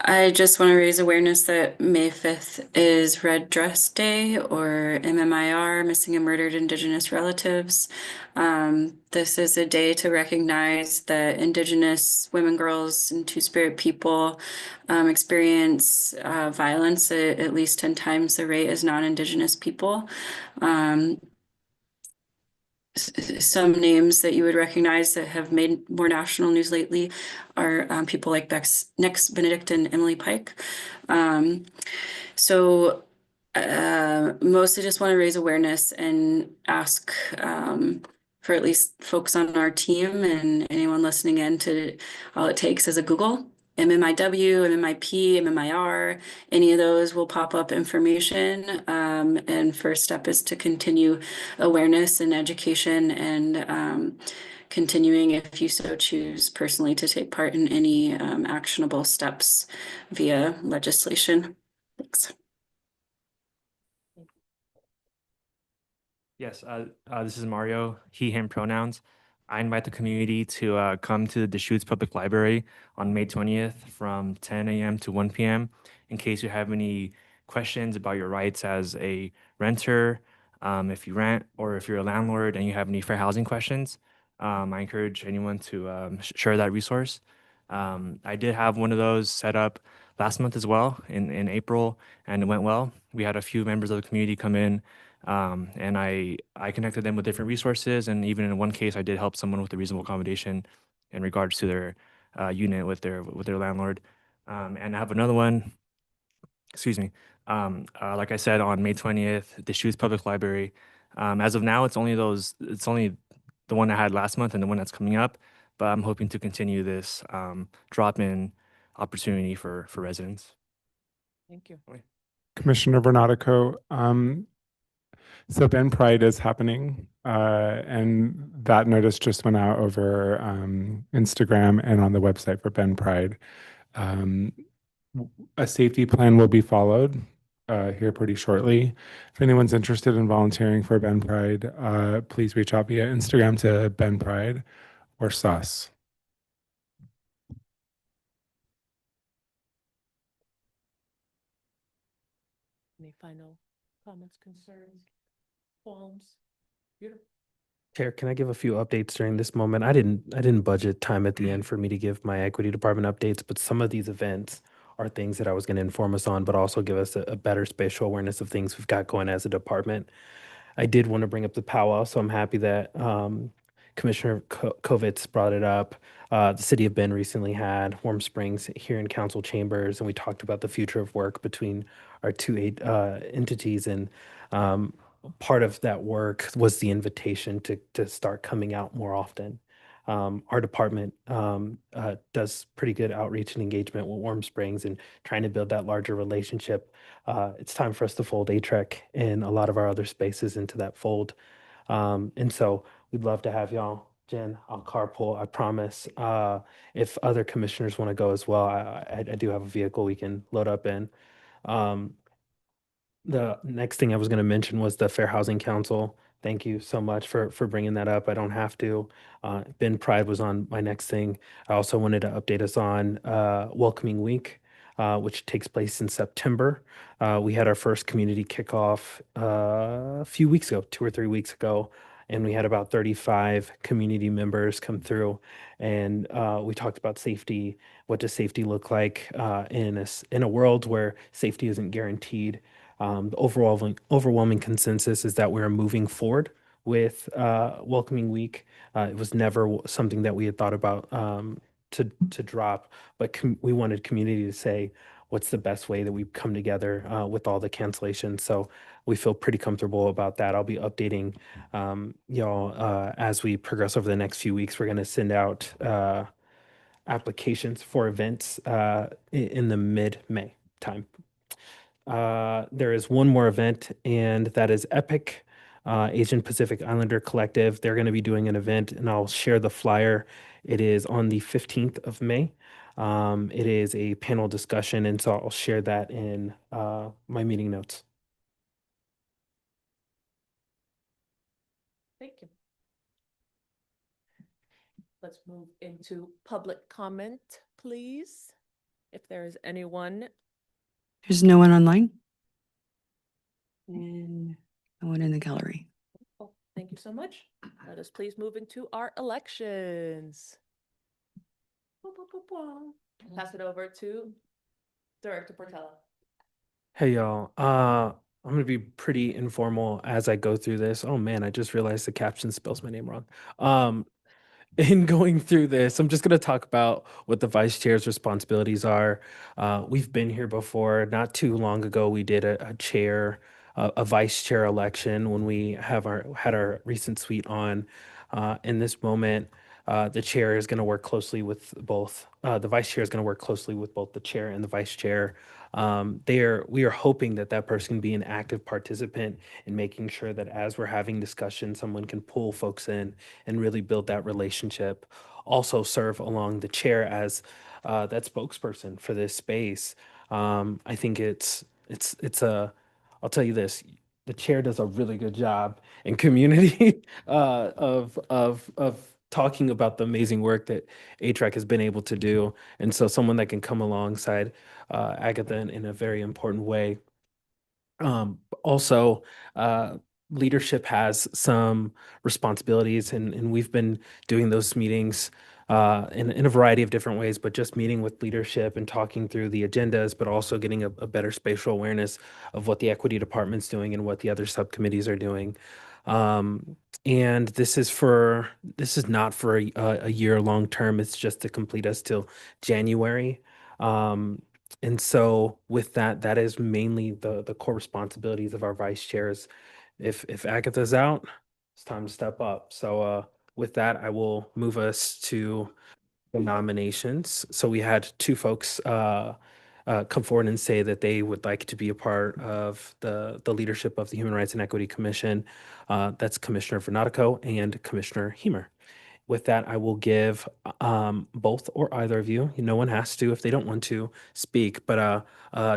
I just want to raise awareness that May 5th is Red Dress Day, or MMIR, Missing and Murdered Indigenous Relatives. This is a day to recognize that Indigenous women, girls, and Two-Spirit people experience violence at least 10 times the rate as non-Indigenous people. Some names that you would recognize that have made more national news lately are people like Nex Benedict and Emily Pike. So mostly just want to raise awareness and ask for at least folks on our team and anyone listening in to, all it takes is a Google. MMIW, MMIP, MMIR, any of those will pop up information. And first step is to continue awareness and education and continuing, if you so choose, personally to take part in any actionable steps via legislation. Thanks. Yes, this is Mario, he, him pronouns. I invite the community to come to the Deschutes Public Library on May 20th from 10 a.m. to 1 p.m. in case you have any questions about your rights as a renter, if you rent, or if you're a landlord and you have any fair housing questions. I encourage anyone to share that resource. I did have one of those set up last month as well in April, and it went well. We had a few members of the community come in, and I connected them with different resources, and even in one case, I did help someone with a reasonable accommodation in regards to their unit with their landlord. And I have another one. Excuse me. Like I said, on May 20th, the Shoes Public Library. As of now, it's only the one I had last month and the one that's coming up. But I'm hoping to continue this drop-in opportunity for residents. Thank you. Commissioner Bernatico, so Ben Pride is happening, and that notice just went out over Instagram and on the website for Ben Pride. A safety plan will be followed here pretty shortly. If anyone's interested in volunteering for Ben Pride, please reach out via Instagram to Ben Pride or SUS. Any final comments, concerns, qualms? Beautiful. Chair, can I give a few updates during this moment? I didn't budget time at the end for me to give my equity department updates, but some of these events are things that I was going to inform us on, but also give us a better spatial awareness of things we've got going as a department. I did want to bring up the powwow, so I'm happy that Commissioner Kovitz brought it up. The city of Bend recently had Warm Springs here in council chambers, and we talked about the future of work between our two entities. And part of that work was the invitation to start coming out more often. Our department does pretty good outreach and engagement with Warm Springs and trying to build that larger relationship. It's time for us to fold ATREC and a lot of our other spaces into that fold. And so we'd love to have y'all. Jen, I'll carpool, I promise. If other commissioners want to go as well, I do have a vehicle we can load up in. Um, the next thing I was going to mention was the Fair Housing Council. Thank you so much for bringing that up. I don't have to. Ben Pride was on my next thing. I also wanted to update us on Welcoming Week, which takes place in September. We had our first community kickoff a few weeks ago, 2 or 3 weeks ago, and we had about 35 community members come through. And we talked about safety. What does safety look like in a world where safety isn't guaranteed? The overwhelming consensus is that we're moving forward with Welcoming Week. It was never something that we had thought about to drop, but we wanted community to say what's the best way that we come together with all the cancellations. So we feel pretty comfortable about that. I'll be updating y'all as we progress over the next few weeks. We're going to send out applications for events in the mid-May time. There is one more event, and that is Epic, Asian Pacific Islander Collective. They're going to be doing an event, and I'll share the flyer. It is on the 15th of May. It is a panel discussion, and so I'll share that in my meeting notes. Thank you. Let's move into public comment, please. If there is anyone. There's no one online. And no one in the gallery. Oh, thank you so much. Let us please move into our elections. Pass it over to Director Portela. Hey y'all, I'm gonna be pretty informal as I go through this. Oh man, I just realized the caption spells my name wrong. In going through this, I'm just going to talk about what the vice chair's responsibilities are. We've been here before. Not too long ago, we did a vice chair election when we had our recent suite on. In this moment, the chair is going to work closely with both. The vice chair is going to work closely with both the chair and the vice chair. We are hoping that person can be an active participant in making sure that as we're having discussion, someone can pull folks in and really build that relationship. Also serve along the chair as that spokesperson for this space. I think I'll tell you this, the chair does a really good job in community of talking about the amazing work that ATREC has been able to do. And so someone that can come alongside Agatha in a very important way. Also, leadership has some responsibilities, and we've been doing those meetings in a variety of different ways, but just meeting with leadership and talking through the agendas, but also getting a better spatial awareness of what the equity department's doing and what the other subcommittees are doing. And this is not for a year long term. It's just to complete us till January. And so with that is mainly the core responsibilities of our vice chairs. If Agatha's out, it's time to step up. So with that, I will move us to the nominations. So we had two folks come forward and say that they would like to be a part of the leadership of the Human Rights and Equity Commission. That's Commissioner Vernatico and Commissioner Hemer. With that, I will give both or either of you, no one has to if they don't want to speak, but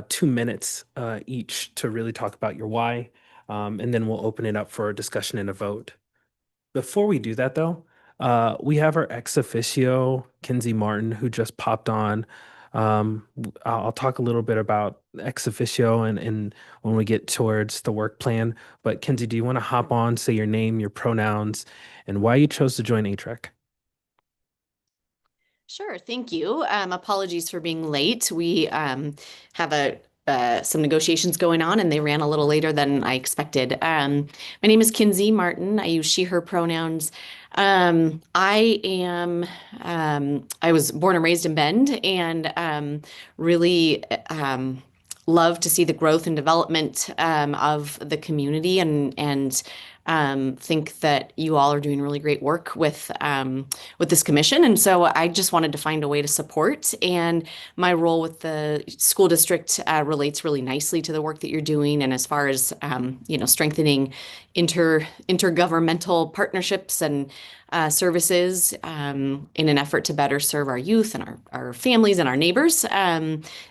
2 minutes each to really talk about your why, and then we'll open it up for a discussion and a vote. Before we do that, though, we have our ex officio, Kinsey Martin, who just popped on. I'll talk a little bit about ex officio and when we get towards the work plan. But Kinsey, do you want to hop on, say your name, your pronouns, and why you chose to join ATREC? Sure, thank you. Apologies for being late. We have some negotiations going on, and they ran a little later than I expected. My name is Kinsey Martin. I use she, her pronouns. I was born and raised in Bend, and really love to see the growth and development of the community, and think that you all are doing really great work with this commission. And so I just wanted to find a way to support. And my role with the school district relates really nicely to the work that you're doing. And as far as strengthening intergovernmental partnerships and services in an effort to better serve our youth and our families and our neighbors.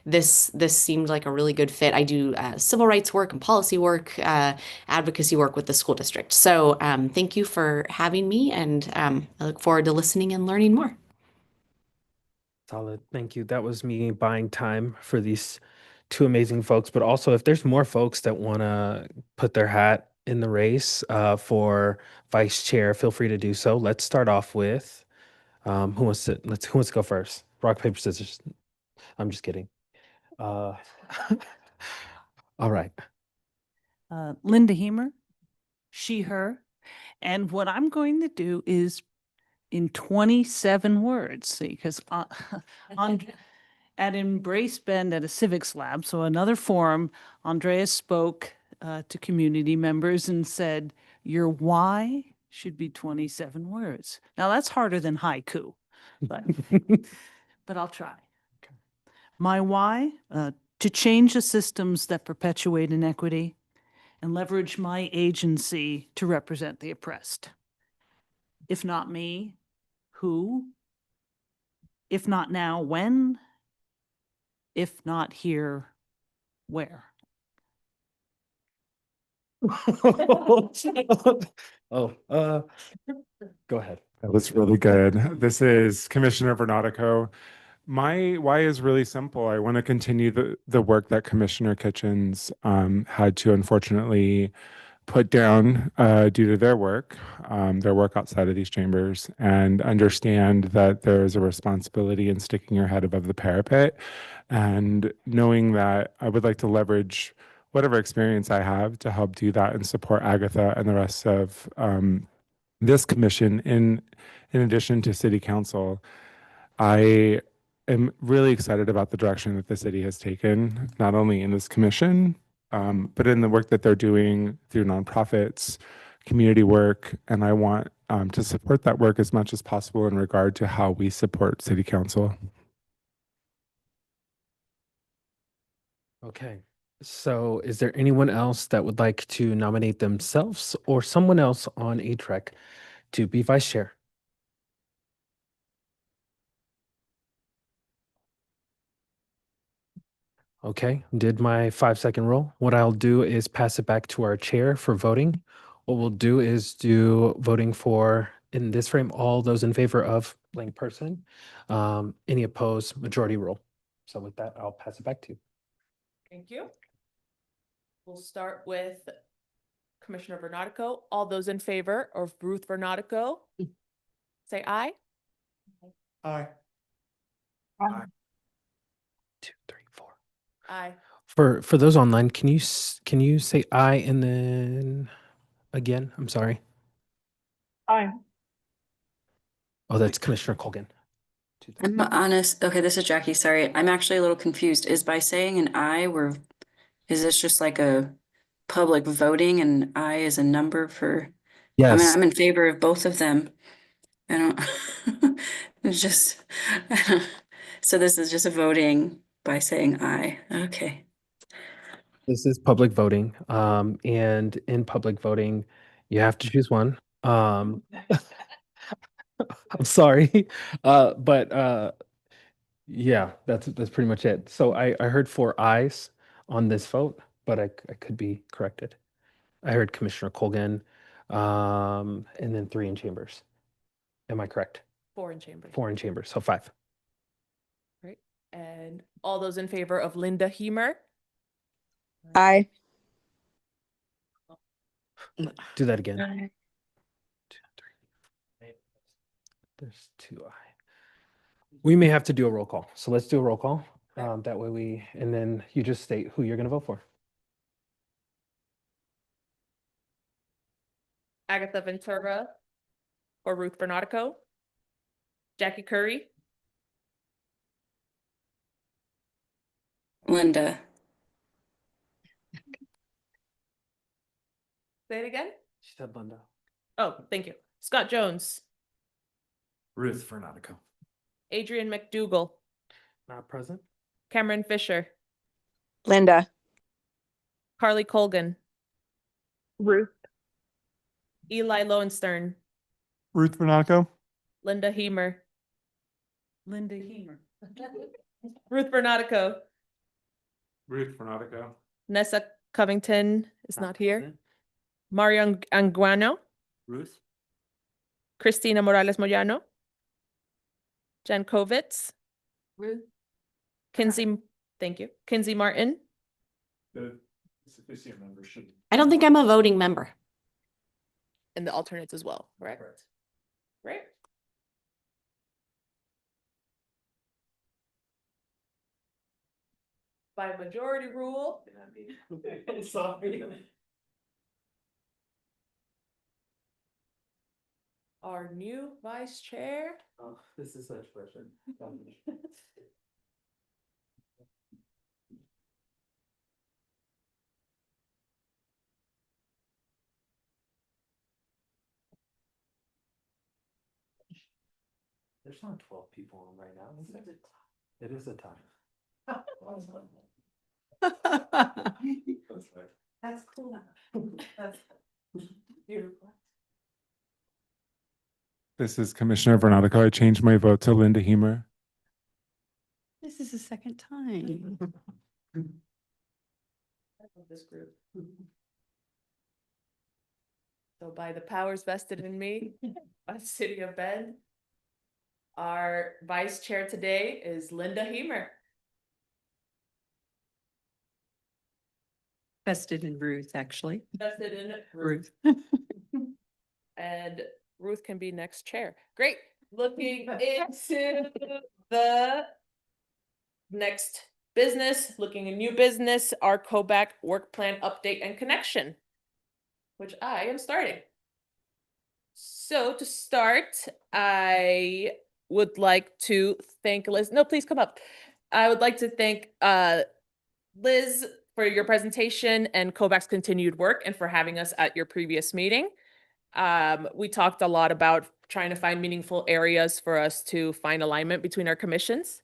This seemed like a really good fit. I do civil rights work and policy work, advocacy work with the school district. So thank you for having me, and I look forward to listening and learning more. Solid. Thank you. That was me buying time for these two amazing folks. But also, if there's more folks that want to put their hat in the race for vice chair, feel free to do so. Let's start off with who wants to go first? Rock, paper, scissors. I'm just kidding. All right. Linda Hemer, she, her. And what I'm going to do is in 27 words, because at Embrace Bend at a civics lab, so another forum, Andrea spoke to community members and said, your why should be 27 words. Now that's harder than haiku, but, but I'll try. My why, to change the systems that perpetuate inequity and leverage my agency to represent the oppressed. If not me, who? If not now, when? If not here, where? Go ahead. That was really good. This is Commissioner Bernatico. My why is really simple. I want to continue the work that Commissioner Kitchens had to unfortunately put down due to their work outside of these chambers, and understand that there is a responsibility in sticking your head above the parapet, and knowing that I would like to leverage whatever experience I have to help do that and support Agatha and the rest of this commission in addition to City Council. I am really excited about the direction that the city has taken, not only in this commission, but in the work that they're doing through nonprofits, community work, and I want to support that work as much as possible in regard to how we support City Council. Okay. So is there anyone else that would like to nominate themselves or someone else on ATREC to be vice chair? Okay, did my 5-second rule. What I'll do is pass it back to our chair for voting. What we'll do is do voting for, in this frame, all those in favor of blank person, any opposed, majority rule. So with that, I'll pass it back to you. Thank you. We'll start with Commissioner Bernatico. All those in favor of Ruth Bernatico, say aye. Aye. Aye. 2, 3, 4. Aye. For those online, can you say aye and then again? I'm sorry. Aye. Oh, that's Commissioner Colgan. I'm honest. Okay, this is Jackie. Sorry. I'm actually a little confused. Is by saying an I, is this just like a public voting and I is a number for? I mean, Yes. I'm in favor of both of them. I don't, it's just, so this is just a voting by saying I. Okay. This is public voting. And in public voting, you have to choose one. I'm sorry. But yeah, that's pretty much it. So I heard 4 ayes on this vote, but I could be corrected. I heard Commissioner Colgan, and then 3 in chambers. Am I correct? 4 in chambers. 4 in chambers, so 5. Great. And all those in favor of Linda Hemer? Aye. Do that again. Aye. 2, 3. There's 2 aye. We may have to do a roll call. So let's do a roll call. That way and then you just state who you're gonna vote for. Agatha Ventura or Ruth Bernardico? Jackie Curry? Linda. Say it again? She said Linda. Oh, thank you. Scott Jones? Ruth Fernatico. Adrian McDougall? Not present. Cameron Fisher? Linda. Carly Colgan? Ruth. Eli Lowenstern? Ruth Renato. Linda Hemer? Linda Hemer. Ruth Bernardico? Ruth Fernatico. Nessa Covington is not here. Mario Anguano? Ruth. Christina Morales Moyano? Jen Kovitz? Ruth. Kinsey, thank you. Kinsey Martin? The sufficient member should. I don't think I'm a voting member. And the alternates as well, correct? Right. By majority rule. I'm sorry. Our new vice chair. Oh, this is such pressure. There's not 12 people on right now, is it? It is a tie. That's cool. That's beautiful. This is Commissioner Bernardico. I changed my vote to Linda Hemer. This is the second time. I love this group. So by the powers vested in me by the City of Bend, our vice chair today is Linda Hemer. Vested in Ruth, actually. Vested in Ruth. And Ruth can be next chair. Great. Looking into the next business, looking at new business, our COBAC work plan update and connection, which I am starting. So to start, I would like to thank Liz. No, please come up. I would like to thank Liz for your presentation and COBAC's continued work and for having us at your previous meeting. We talked a lot about trying to find meaningful areas for us to find alignment between our commissions.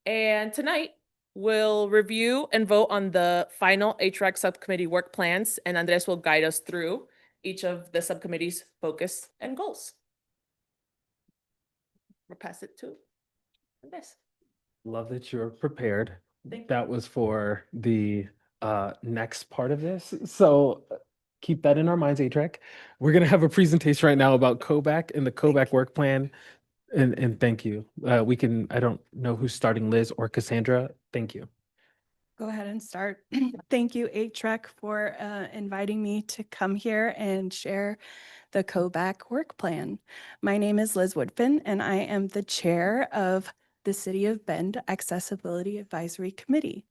And tonight, we'll review and vote on the final HRAC subcommittee work plans, and Andres will guide us through each of the subcommittee's focus and goals. We'll pass it to Andres. Love that you're prepared. Thank you. That was for the next part of this. So keep that in our minds, ATREC. We're gonna have a presentation right now about COBAC and the COBAC work plan. And thank you. I don't know who's starting, Liz or Cassandra. Thank you. Go ahead and start. Thank you, HREC, for inviting me to come here and share the COBAC work plan. My name is Liz Woodfin, and I am the chair of the City of Bend Accessibility Advisory Committee.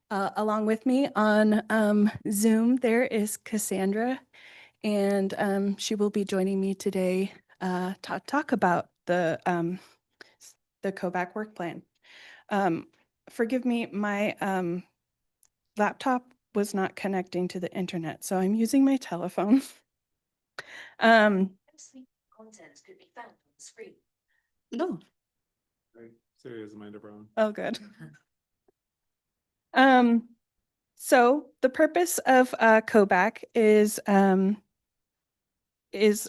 Along with me on Zoom, there is Cassandra, and she will be joining me today to talk about the COBAC work plan. Forgive me, my laptop was not connecting to the internet, so I'm using my telephone. Content could be found on the screen. No. Serious Amanda Brown. Oh, good. So the purpose of COBAC is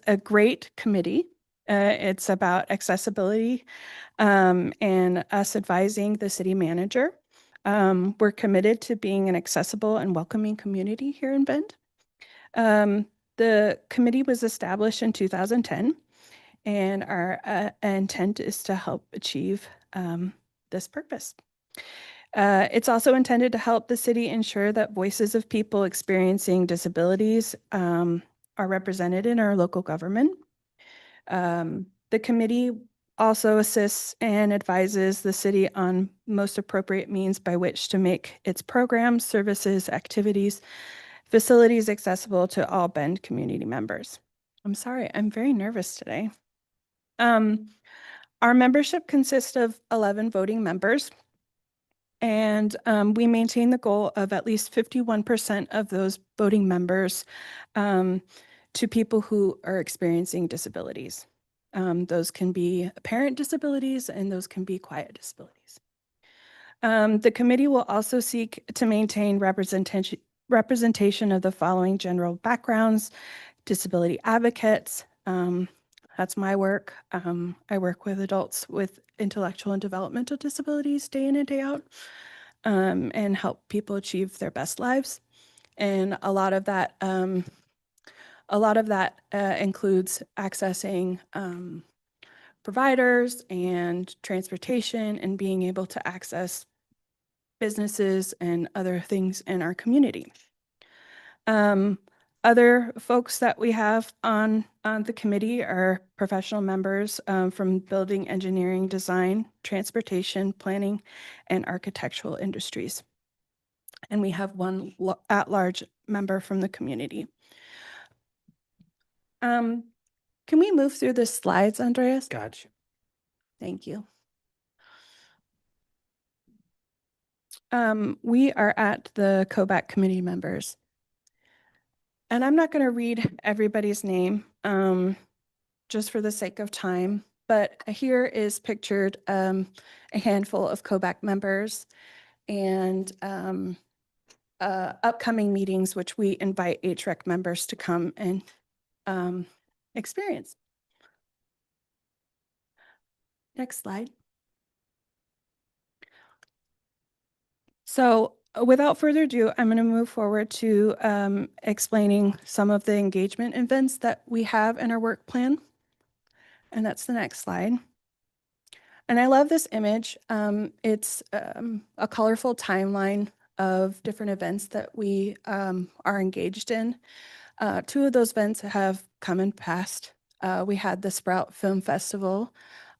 a great committee. It's about accessibility and us advising the city manager. We're committed to being an accessible and welcoming community here in Bend. The committee was established in 2010, and our intent is to help achieve this purpose. It's also intended to help the city ensure that voices of people experiencing disabilities are represented in our local government. The committee also assists and advises the city on most appropriate means by which to make its programs, services, activities, facilities accessible to all Bend community members. I'm sorry, I'm very nervous today. Our membership consists of 11 voting members, and we maintain the goal of at least 51% of those voting members to people who are experiencing disabilities. Those can be apparent disabilities and those can be quiet disabilities. The committee will also seek to maintain representation of the following general backgrounds: disability advocates. That's my work. I work with adults with intellectual and developmental disabilities day in and day out, and help people achieve their best lives. And a lot of that includes accessing providers and transportation and being able to access businesses and other things in our community. Other folks that we have on the committee are professional members from building, engineering, design, transportation, planning, and architectural industries. And we have one at-large member from the community. Can we move through the slides, Andreas? Gotcha. Thank you. We are at the COBAC committee members. And I'm not going to read everybody's name just for the sake of time, but here is pictured a handful of COBAC members and upcoming meetings, which we invite HREC members to come and experience. Next slide. So without further ado, I'm going to move forward to explaining some of the engagement events that we have in our work plan. And that's the next slide. And I love this image. It's a colorful timeline of different events that we are engaged in. Two of those events have come and passed. We had the Sprout Film Festival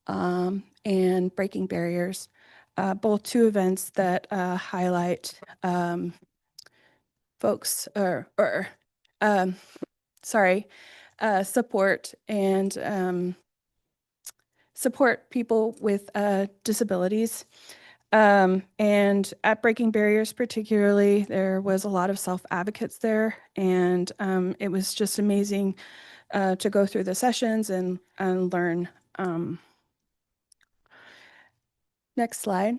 and Breaking Barriers, both two events that highlight folks support and support people with disabilities. And at Breaking Barriers particularly, there was a lot of self-advocates there, and it was just amazing to go through the sessions and learn. Next slide.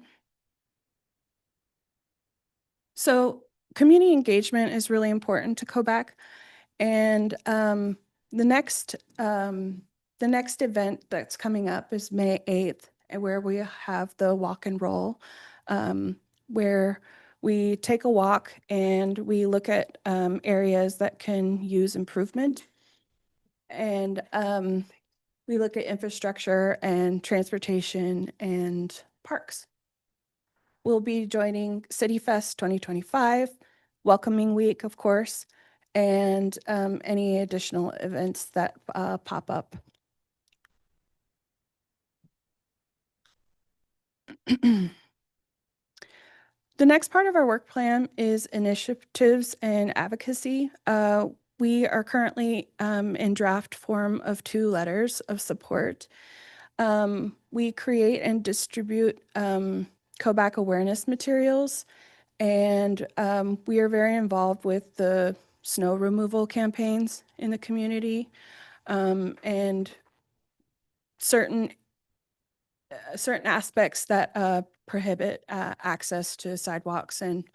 So community engagement is really important to COBAC, and the next event that's coming up is May 8th, where we have the walk and roll, where we take a walk and we look at areas that can use improvement. And we look at infrastructure and transportation and parks. We'll be joining City Fest 2025, Welcoming Week, of course, and any additional events that pop up. The next part of our work plan is initiatives and advocacy. We are currently in draft form of 2 letters of support. We create and distribute COBAC awareness materials, and we are very involved with the snow removal campaigns in the community, and certain aspects that prohibit access to sidewalks and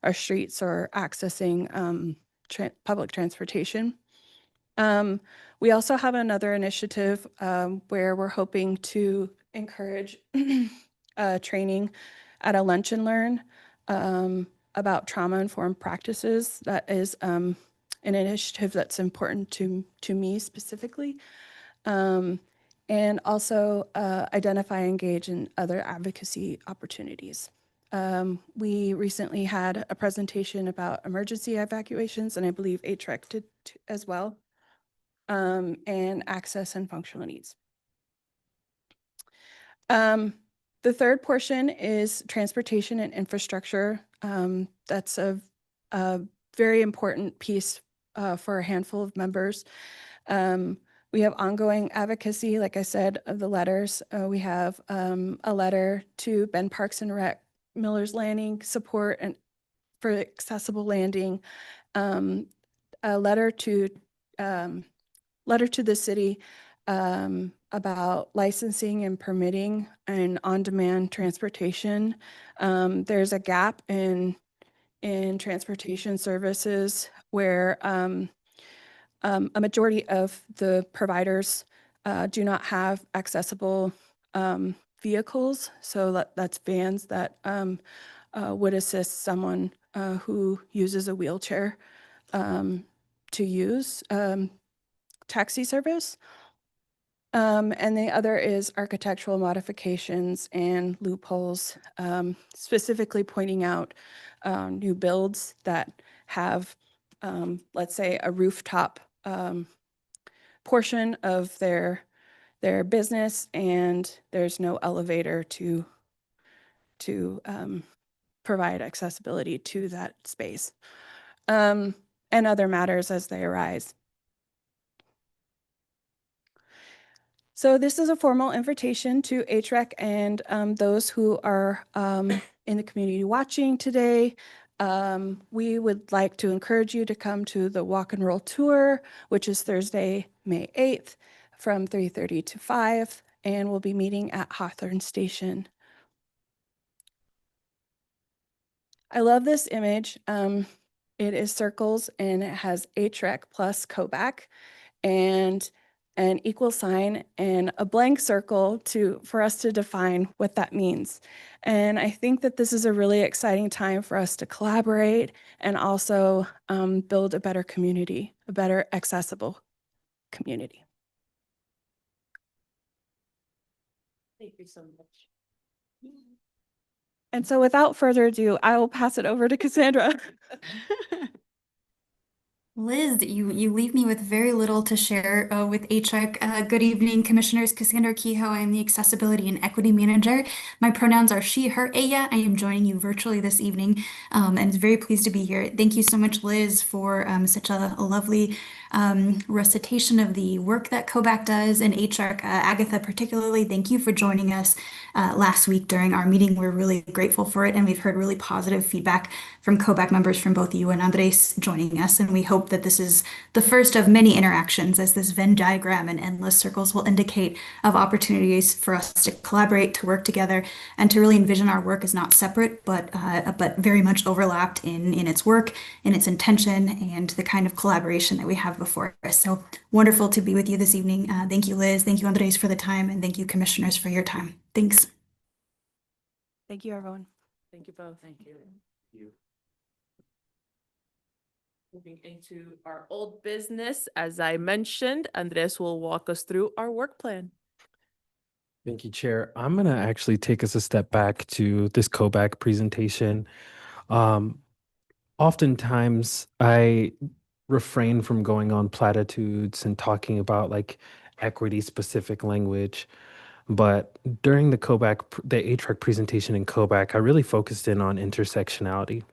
our streets or accessing public transportation. We also have another initiative where we're hoping to encourage training at a lunch and learn about trauma-informed practices. That is an initiative that's important to me specifically. And also identify, engage in other advocacy opportunities. We recently had a presentation about emergency evacuations, and I believe HREC did as well, and access and functional needs. The third portion is transportation and infrastructure. That's a very important piece for a handful of members. We have ongoing advocacy, like I said, of the letters. We have a letter to Ben Parks and Rec, Miller's Landing support and for accessible landing, a letter to the city about licensing and permitting and on-demand transportation. There's a gap in transportation services where a majority of the providers do not have accessible vehicles. So that's vans that would assist someone who uses a wheelchair to use taxi service. And the other is architectural modifications and loopholes, specifically pointing out new builds that have, let's say, a rooftop portion of their business, and there's no elevator to provide accessibility to that space, and other matters as they arise. So this is a formal invitation to HREC and those who are in the community watching today. We would like to encourage you to come to the Walk and Roll Tour, which is Thursday, May 8th from 3:30 to 5, and we'll be meeting at Hawthorne Station. I love this image. It is circles and it has HREC plus COBAC and an equal sign and a blank circle for us to define what that means. And I think that this is a really exciting time for us to collaborate and also build a better community, a better accessible community. Thank you so much. And so without further ado, I will pass it over to Cassandra. Liz, you leave me with very little to share with HREC. Good evening, Commissioners. Cassandra Kehoe. I am the Accessibility and Equity Manager. My pronouns are she, her, ella. I am joining you virtually this evening and very pleased to be here. Thank you so much, Liz, for such a lovely recitation of the work that COBAC does and HREC. Agatha, particularly, thank you for joining us last week during our meeting. We're really grateful for it, and we've heard really positive feedback from COBAC members, from both you and Andres joining us, and we hope that this is the first of many interactions, as this Venn diagram and endless circles will indicate, of opportunities for us to collaborate, to work together, and to really envision our work as not separate, but very much overlapped in its work, in its intention, and the kind of collaboration that we have before us. So wonderful to be with you this evening. Thank you, Liz. Thank you, Andres, for the time, and thank you, Commissioners, for your time. Thanks. Thank you, everyone. Thank you both. Thank you. Moving into our old business, as I mentioned, Andres will walk us through our work plan. Thank you, Chair. I'm going to actually take us a step back to this COBAC presentation. Oftentimes, I refrain from going on platitudes and talking about like equity-specific language. But during the HREC presentation in COBAC, I really focused in on intersectionality.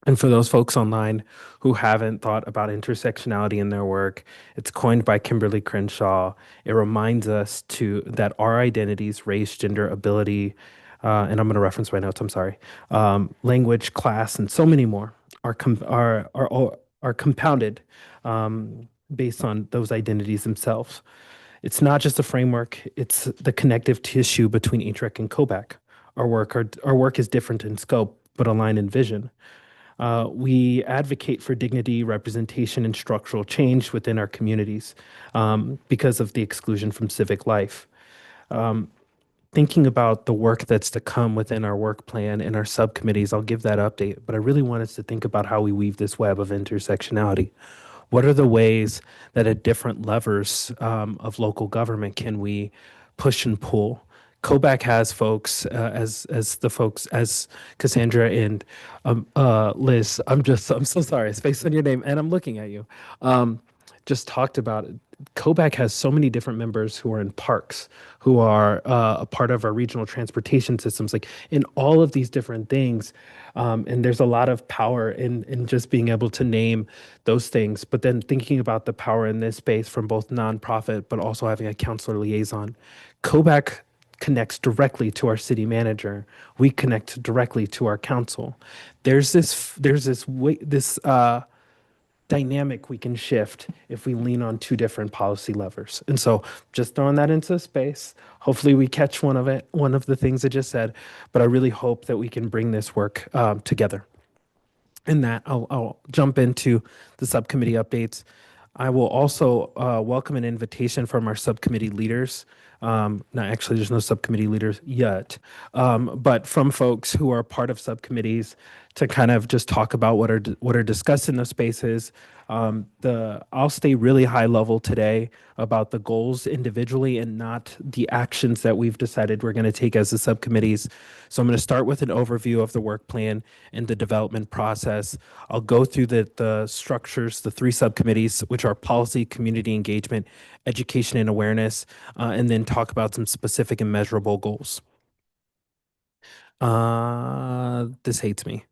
And for those folks online who haven't thought about intersectionality in their work, it's coined by Kimberly Crenshaw. It reminds us that our identities, race, gender, ability, and I'm going to reference my notes, I'm sorry, language, class, and so many more are compounded based on those identities themselves. It's not just a framework, it's the connective tissue between HREC and COBAC. Our work is different in scope, but aligned in vision. We advocate for dignity, representation, and structural change within our communities because of the exclusion from civic life. Thinking about the work that's to come within our work plan and our subcommittees, I'll give that update, but I really want us to think about how we weave this web of intersectionality. What are the ways that at different levers of local government can we push and pull? COBAC has folks, as Cassandra and Liz, I'm so sorry, it's based on your name, and I'm looking at you, just talked about Koback has so many different members who are in parks, who are a part of our regional transportation systems, like in all of these different things. And there's a lot of power in just being able to name those things. But then thinking about the power in this space from both nonprofit, but also having a counselor liaison. Koback connects directly to our city manager. We connect directly to our council. There's this way, this dynamic we can shift if we lean on two different policy levers. And so just throwing that into space, hopefully we catch one of the things I just said, but I really hope that we can bring this work together. In that, I'll jump into the subcommittee updates. I will also welcome an invitation from our subcommittee leaders. Not actually, there's no subcommittee leaders yet, but from folks who are part of subcommittees to kind of just talk about what are discussed in those spaces. I'll stay really high level today about the goals individually and not the actions that we've decided we're going to take as the subcommittees. So I'm going to start with an overview of the work plan and the development process. I'll go through the structures, the three subcommittees, which are policy, community engagement, education and awareness, and then talk about some specific and measurable goals. This hates me.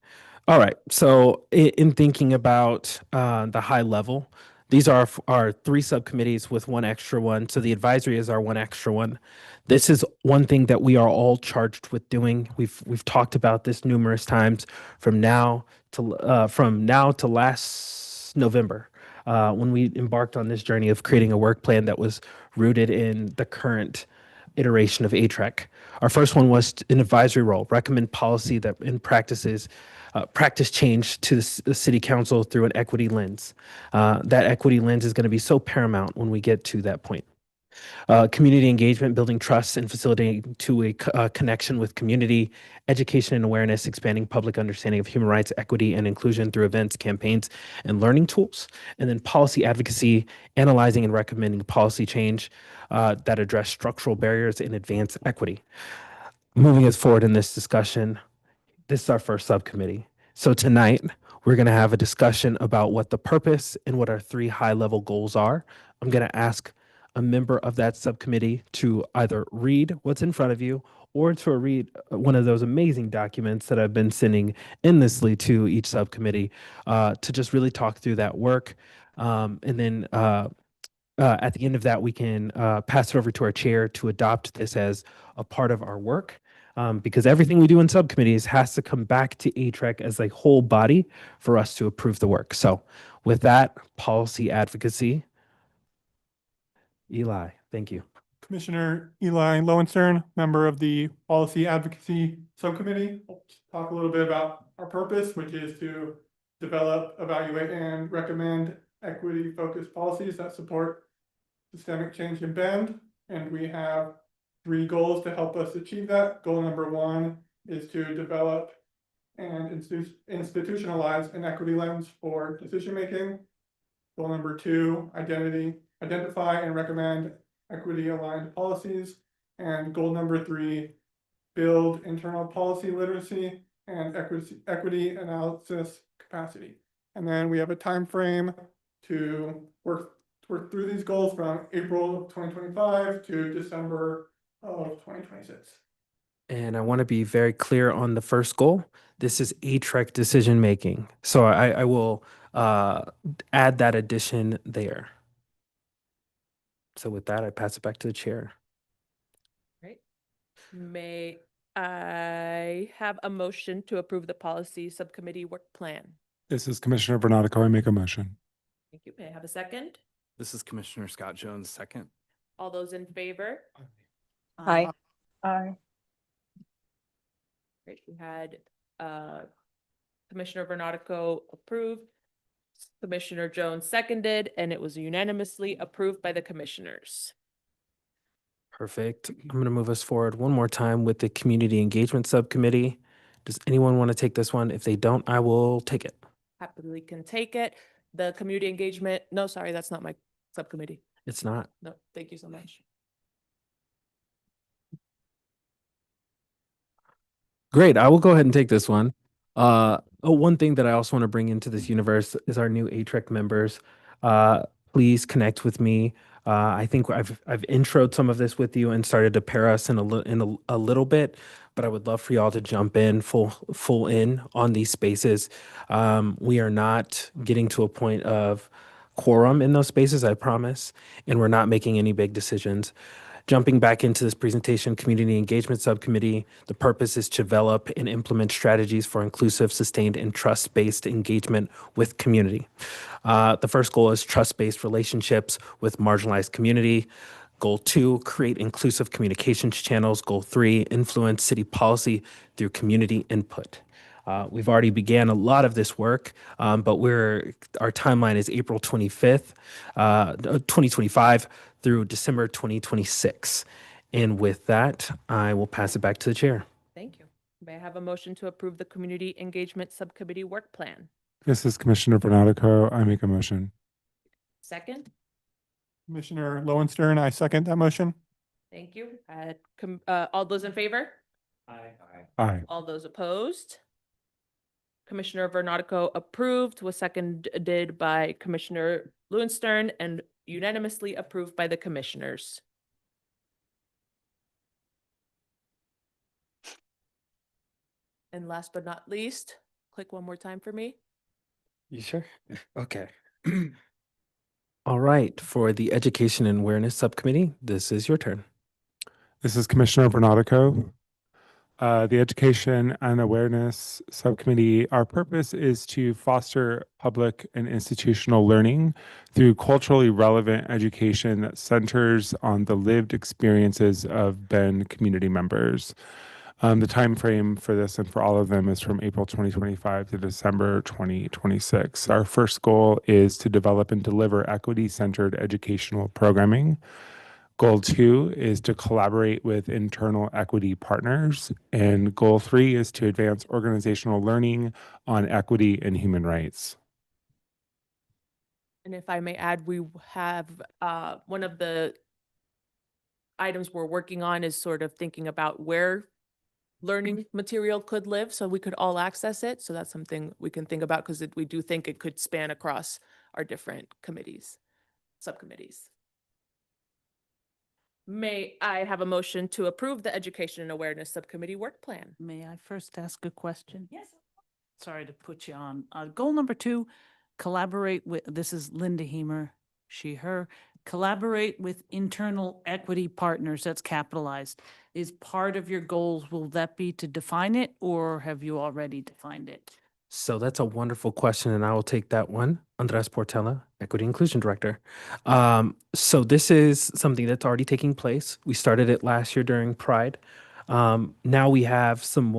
All right. So in thinking about the high level, these are our three subcommittees with one extra one. So the advisory is our one extra one. This is one thing that we are all charged with doing. We've talked about this numerous times from now to last November when we embarked on this journey of creating a work plan that was rooted in the current iteration of ATREC. Our first one was an advisory role, recommend policy that in practices practice change to the city council through an equity lens. That equity lens is going to be so paramount when we get to that point. Community engagement, building trust and facilitating to a connection with community, education and awareness, expanding public understanding of human rights, equity, and inclusion through events, campaigns, and learning tools. And then policy advocacy, analyzing and recommending policy change that address structural barriers and advance equity. Moving us forward in this discussion, this is our first subcommittee. So tonight, we're going to have a discussion about what the purpose and what our three high-level goals are. I'm going to ask a member of that subcommittee to either read what's in front of you or to read one of those amazing documents that I've been sending endlessly to each subcommittee to just really talk through that work. And then at the end of that, we can pass it over to our chair to adopt this as a part of our work. Because everything we do in subcommittees has to come back to ATREC as a whole body for us to approve the work. So with that, policy advocacy. Eli, thank you. Commissioner Eli Lowenstern, member of the Policy Advocacy Subcommittee. I'll talk a little bit about our purpose, which is to develop, evaluate, and recommend equity-focused policies that support systemic change in Bend. And we have three goals to help us achieve that. Goal number one is to develop and institutionalize an equity lens for decision-making. Goal number two, identify and recommend equity-aligned policies. And goal number three, build internal policy literacy and equity analysis capacity. And then we have a time frame to work through these goals from April of 2025 to December of 2026. And I want to be very clear on the first goal. This is ATREC decision making. So I will add that addition there. So with that, I pass it back to the chair. Great. May I have a motion to approve the policy subcommittee work plan? This is Commissioner Bernatico. I make a motion. Thank you. May I have a second? This is Commissioner Scott Jones, second. All those in favor? Aye. Aye. Great. We had Commissioner Bernatico approved, Commissioner Jones seconded, and it was unanimously approved by the commissioners. Perfect. I'm going to move us forward one more time with the Community Engagement Subcommittee. Does anyone want to take this one? If they don't, I will take it. Happily can take it. The community engagement, no, sorry, that's not my subcommittee. It's not. No, thank you so much. Great. I will go ahead and take this one. One thing that I also want to bring into this universe is our new ATREC members. Please connect with me I think I've introed some of this with you and started to pair us in a little bit, but I would love for y'all to jump in full in on these spaces. We are not getting to a point of quorum in those spaces, I promise, and we're not making any big decisions. Jumping back into this presentation, Community Engagement Subcommittee, the purpose is to develop and implement strategies for inclusive, sustained, and trust-based engagement with community. The first goal is trust-based relationships with marginalized community. Goal 2, create inclusive communications channels. Goal 3, influence city policy through community input. We've already began a lot of this work, but our timeline is April 25th, 2025 through December 2026. And with that, I will pass it back to the chair. Thank you. May I have a motion to approve the Community Engagement Subcommittee Work Plan? This is Commissioner Bernatico. I make a motion. Second? Commissioner Lowenstern, I second that motion. Thank you. All those in favor? Aye. All those opposed? Commissioner Bernatico approved, was seconded by Commissioner Lowenstern and unanimously approved by the commissioners. And last but not least, click one more time for me. You sure? Okay. All right, for the Education and Awareness Subcommittee, this is your turn. This is Commissioner Bernatico. The Education and Awareness Subcommittee, our purpose is to foster public and institutional learning through culturally relevant education that centers on the lived experiences of BEN community members. The time frame for this and for all of them is from April 2025 to December 2026. Our first goal is to develop and deliver equity-centered educational programming. Goal 2 is to collaborate with internal equity partners. And goal 3 is to advance organizational learning on equity and human rights. And if I may add, we have one of the items we're working on is sort of thinking about where learning material could live so we could all access it. So that's something we can think about because we do think it could span across our different committees, subcommittees. May I have a motion to approve the Education and Awareness Subcommittee Work Plan? May I first ask a question? Yes. Sorry to put you on. Goal number 2, collaborate with, this is Linda Hemer, she, her, collaborate with internal equity partners, that's capitalized. Is part of your goals, will that be to define it or have you already defined it? So that's a wonderful question, and I will take that one. Andres Portela, Equity Inclusion Director. So this is something that's already taking place. We started it last year during Pride. Now we have some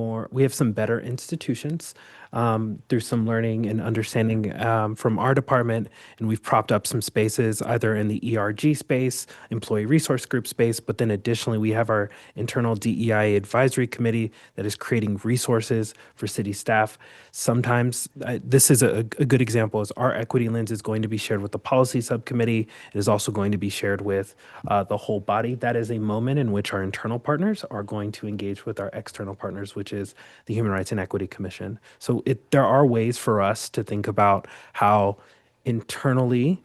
better institutions through some learning and understanding from our department, and we've propped up some spaces either in the ERG space, Employee Resource Group space, but then additionally we have our internal DEI advisory committee that is creating resources for city staff. Sometimes this is a good example is our equity lens is going to be shared with the policy subcommittee. It is also going to be shared with the whole body. That is a moment in which our internal partners are going to engage with our external partners, which is the Human Rights and Equity Commission. So there are ways for us to think about how internally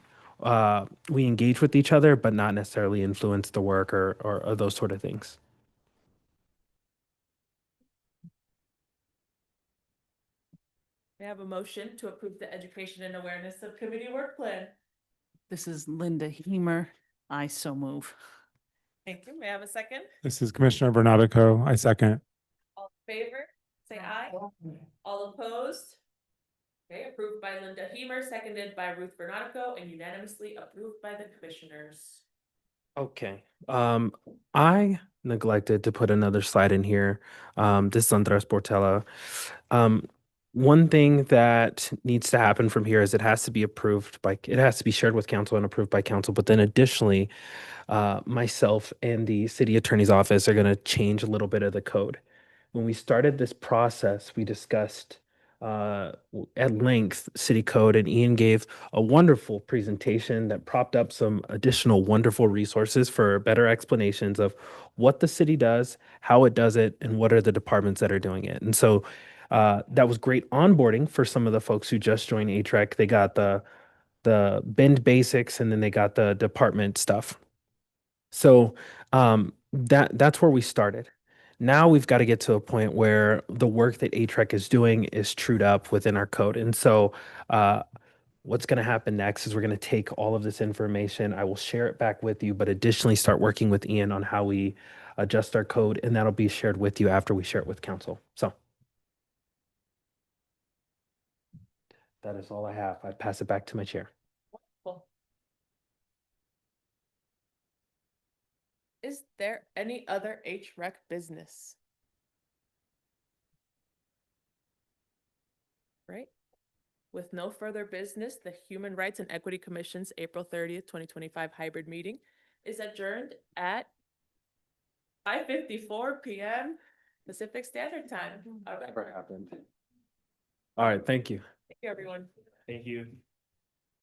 we engage with each other, but not necessarily influence the work or those sort of things. May I have a motion to approve the Education and Awareness Subcommittee Work Plan? This is Linda Hemer, I so move. Thank you. May I have a second? This is Commissioner Bernatico. I second. All in favor, say aye. All opposed? Okay, approved by Linda Hemer, seconded by Ruth Bernatico, and unanimously approved by the commissioners. Okay. I neglected to put another slide in here. This is Andres Portela. One thing that needs to happen from here is it has to be shared with council and approved by council. But then additionally, myself and the city attorney's office are going to change a little bit of the code. When we started this process, we discussed at length city code, and Ian gave a wonderful presentation that propped up some additional wonderful resources for better explanations of what the city does, how it does it, and what are the departments that are doing it. And so that was great onboarding for some of the folks who just joined HREC. They got the the Bend basics, and then they got the department stuff. So that's where we started. Now we've got to get to a point where the work that ATREC is doing is trued up within our code. And so what's going to happen next is we're going to take all of this information. I will share it back with you, but additionally start working with Ian on how we adjust our code, and that'll be shared with you after we share it with council. So that is all I have. I pass it back to my chair. Cool. Is there any other HREC business? Right? With no further business, the Human Rights and Equity Commission's April 30th, 2025 hybrid meeting is adjourned at 5:54 p.m. Pacific Standard Time. Never happened. All right, thank you. Thank you, everyone. Thank you.